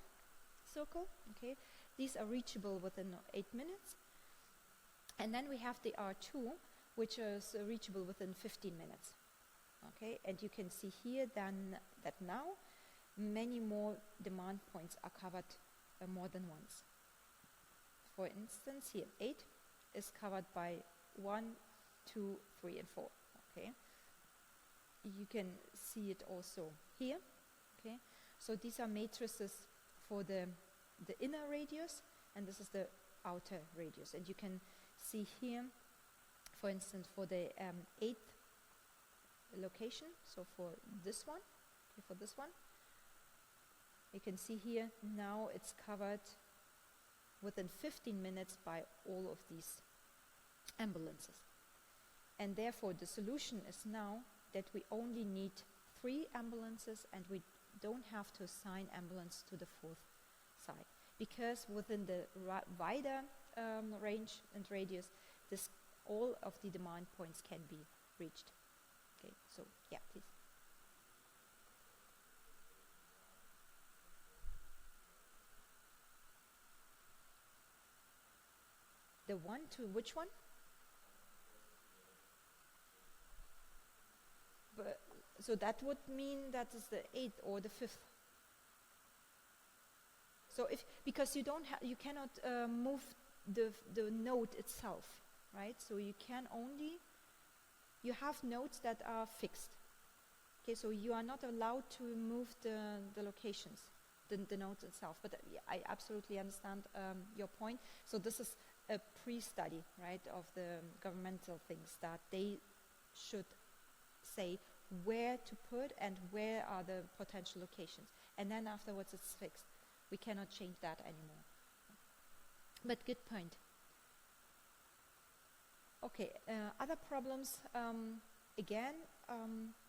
circle. Okay, these are reachable within 8 minutes. And then we have the R2, which is reachable within 15 minutes. Okay, and you can see here then that now many more demand points are covered more than once. For instance, here 8 is covered by 1, 2, 3, and 4. Okay, you can see it also here. Okay, so these are matrices for the inner radius, and this is the outer radius, and you can see here, for instance, for the 8th location, so for this one, you can see here now it's covered within 15 minutes by all of these ambulances. And therefore the solution is now that we only need 3 ambulances and we don't have to assign ambulance to the 4th side, because within the wider range and radius, all of the demand points can be reached. Okay, so yeah, please. The 1 to which one? But, so that would mean that is the 8th or the 5th. So because you don't you cannot move the node itself, right? So you have nodes that are fixed. Okay, so you are not allowed to remove the locations, the nodes itself. But I absolutely understand your point. So this is a pre-study, right, of the governmental things that they should say where to put and where are the potential locations. And then afterwards it's fixed. We cannot change that anymore. But good point. Okay, other problems, again,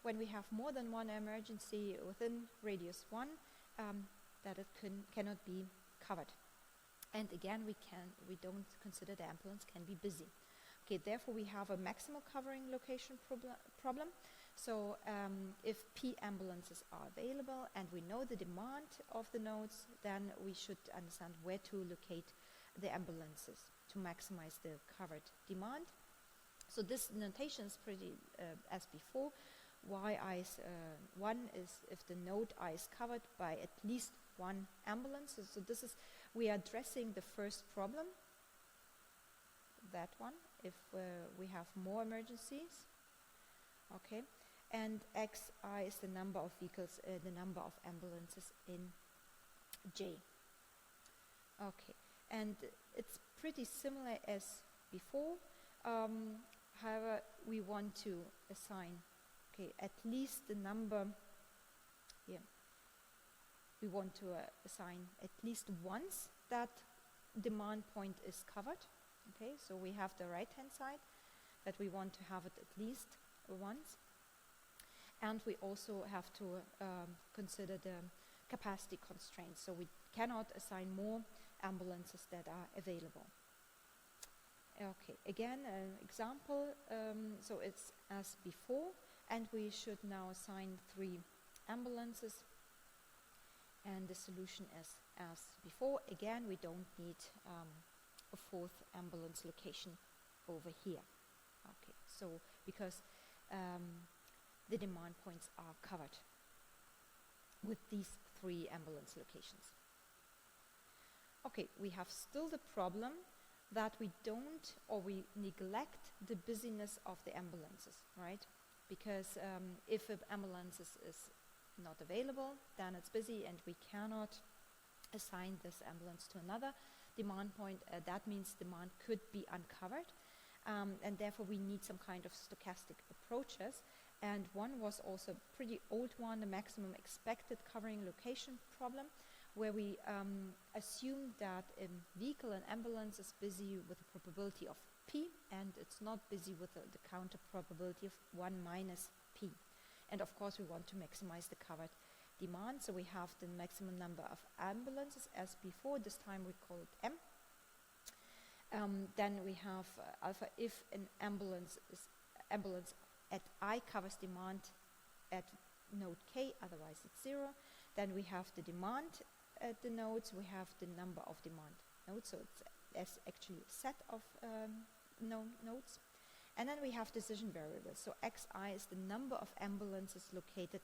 when we have more than one emergency within radius 1, that it cannot be covered. And again, we don't consider the ambulance can be busy. Okay, therefore we have a maximum covering location problem. So if P ambulances are available and we know the demand of the nodes, then we should understand where to locate the ambulances to maximize the covered demand. So this notation is pretty as before. Y1 is if the node I is covered by at least one ambulance. So this is, we are addressing the first problem, that one, if we have more emergencies. Okay, and XI is the number of vehicles, the number of ambulances in J. Okay, and it's pretty similar as before. However, we want to assign, okay, at least the number, here, we want to assign at least once that demand point is covered. Okay, so we have the right-hand side that we want to have it at least once. And we also have to consider the capacity constraints. So we cannot assign more ambulances that are available. Okay, again, an example. So it's as before, and we should now assign 3 ambulances. And the solution is as before. Again, we don't need a 4th ambulance location over here. Okay, so because the demand points are covered with these 3 ambulance locations. Okay, we have still the problem that we don't, or we neglect the busyness of the ambulances, right? Because if an ambulance is not available, then it's busy and we cannot assign this ambulance to another demand point. That means demand could be uncovered, and therefore we need some kind of stochastic approaches. And one was also a pretty old one, the maximum expected covering location problem, where we assume that a vehicle, an ambulance, is busy with a probability of P, and it's not busy with the counter probability of 1 minus P. And of course we want to maximize the covered demand, so we have the maximum number of ambulances as before. This time we call it M. Then we have alpha if an ambulance at I covers demand at node K, otherwise it's 0. Then we have the demand at the nodes, we have the number of demand nodes, so it's actually a set of nodes. And then we have decision variables, so Xi is the number of ambulances located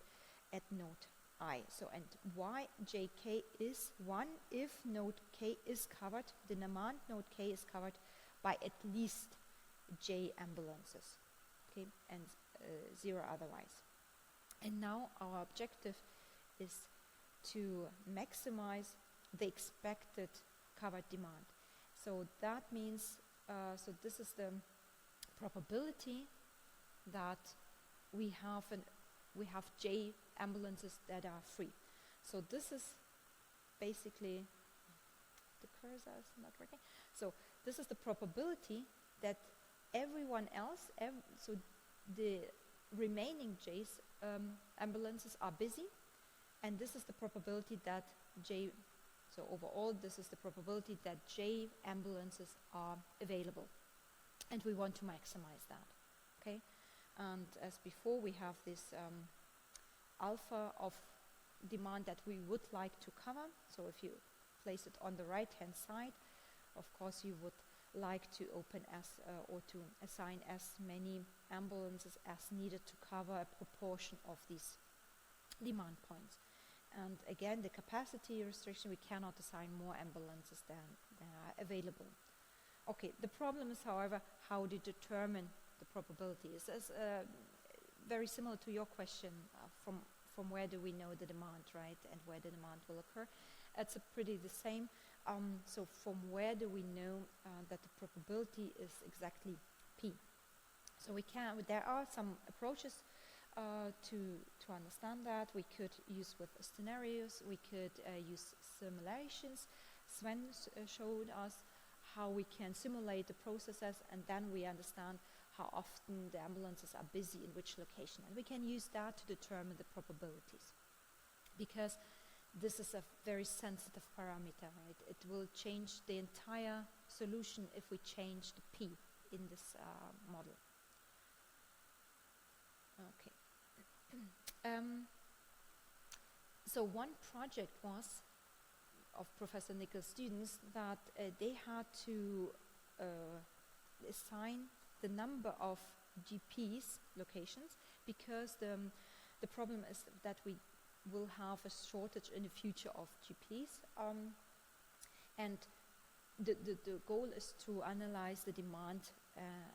at node I. So, and Yjk is 1 if node K is covered, the demand node K is covered by at least J ambulances, okay, and 0 otherwise. And now our objective is to maximize the expected covered demand. So that means, so this is the probability that we have J ambulances that are free. So this is basically, the cursor is not working. So this is the probability that everyone else, so the remaining J's ambulances are busy, and this is the probability that J, so overall this is the probability that J ambulances are available, and we want to maximize that, okay? And as before, we have this alpha of demand that we would like to cover. So if you place it on the right hand side, of course you would like to open as or to assign as many ambulances as needed to cover a proportion of these demand points. And again, the capacity restriction, we cannot assign more ambulances than are available. Okay, the problem is, however, how to determine the probability. As very similar to your question, from where do we know the demand, right, and where the demand will occur. It's pretty the same. So from where do we know that the probability is exactly P? So there are some approaches to understand that. We could use with scenarios, we could use simulations. Sven showed us how we can simulate the processes, and then we understand how often the ambulances are busy in which location. And we can use that to determine the probabilities. Because this is a very sensitive parameter, right? It will change the entire solution if we change the P in this model. Okay. So one project was of Professor Nickel's students that they had to assign the number of GPs locations, because the problem is that we will have a shortage in the future of GPs, and the goal is to analyze the demand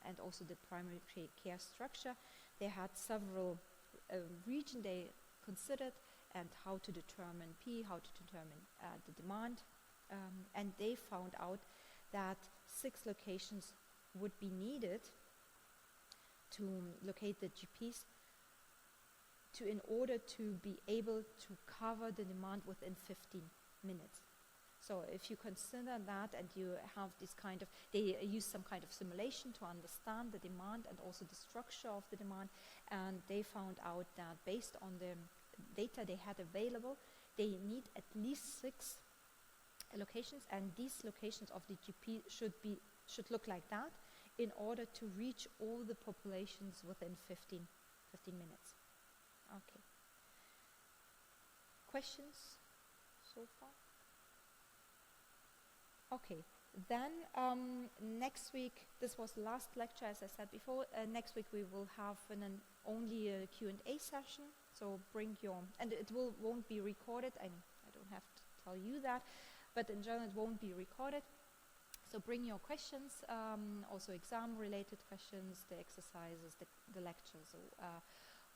and also the primary care structure. They had several regions they considered, and how to determine P, how to determine the demand, and they found out that 6 locations would be needed to locate the GPs in order to be able to cover the demand within 15 minutes. So if you consider that, and you have this kind of, they use some kind of simulation to understand the demand and also the structure of the demand, and they found out that based on the data they had available, they need at least 6 locations, and these locations of the GP should look like that in order to reach all the populations within 15 minutes. Okay. Questions so far? Okay, then next week, this was the last lecture, as I said before. Next week we will have only a Q&A session, so bring your, and it won't be recorded. I don't have to tell you that, but in general it won't be recorded. So bring your questions, also exam-related questions, the exercises, the lectures,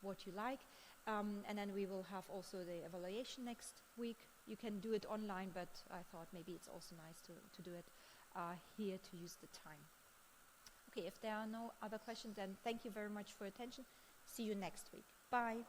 what you like. And then we will have also the evaluation next week. You can do it online, but I thought maybe it's also nice to do it here to use the time. Okay, if there are no other questions, then thank you very much for your attention. See you next week. Bye.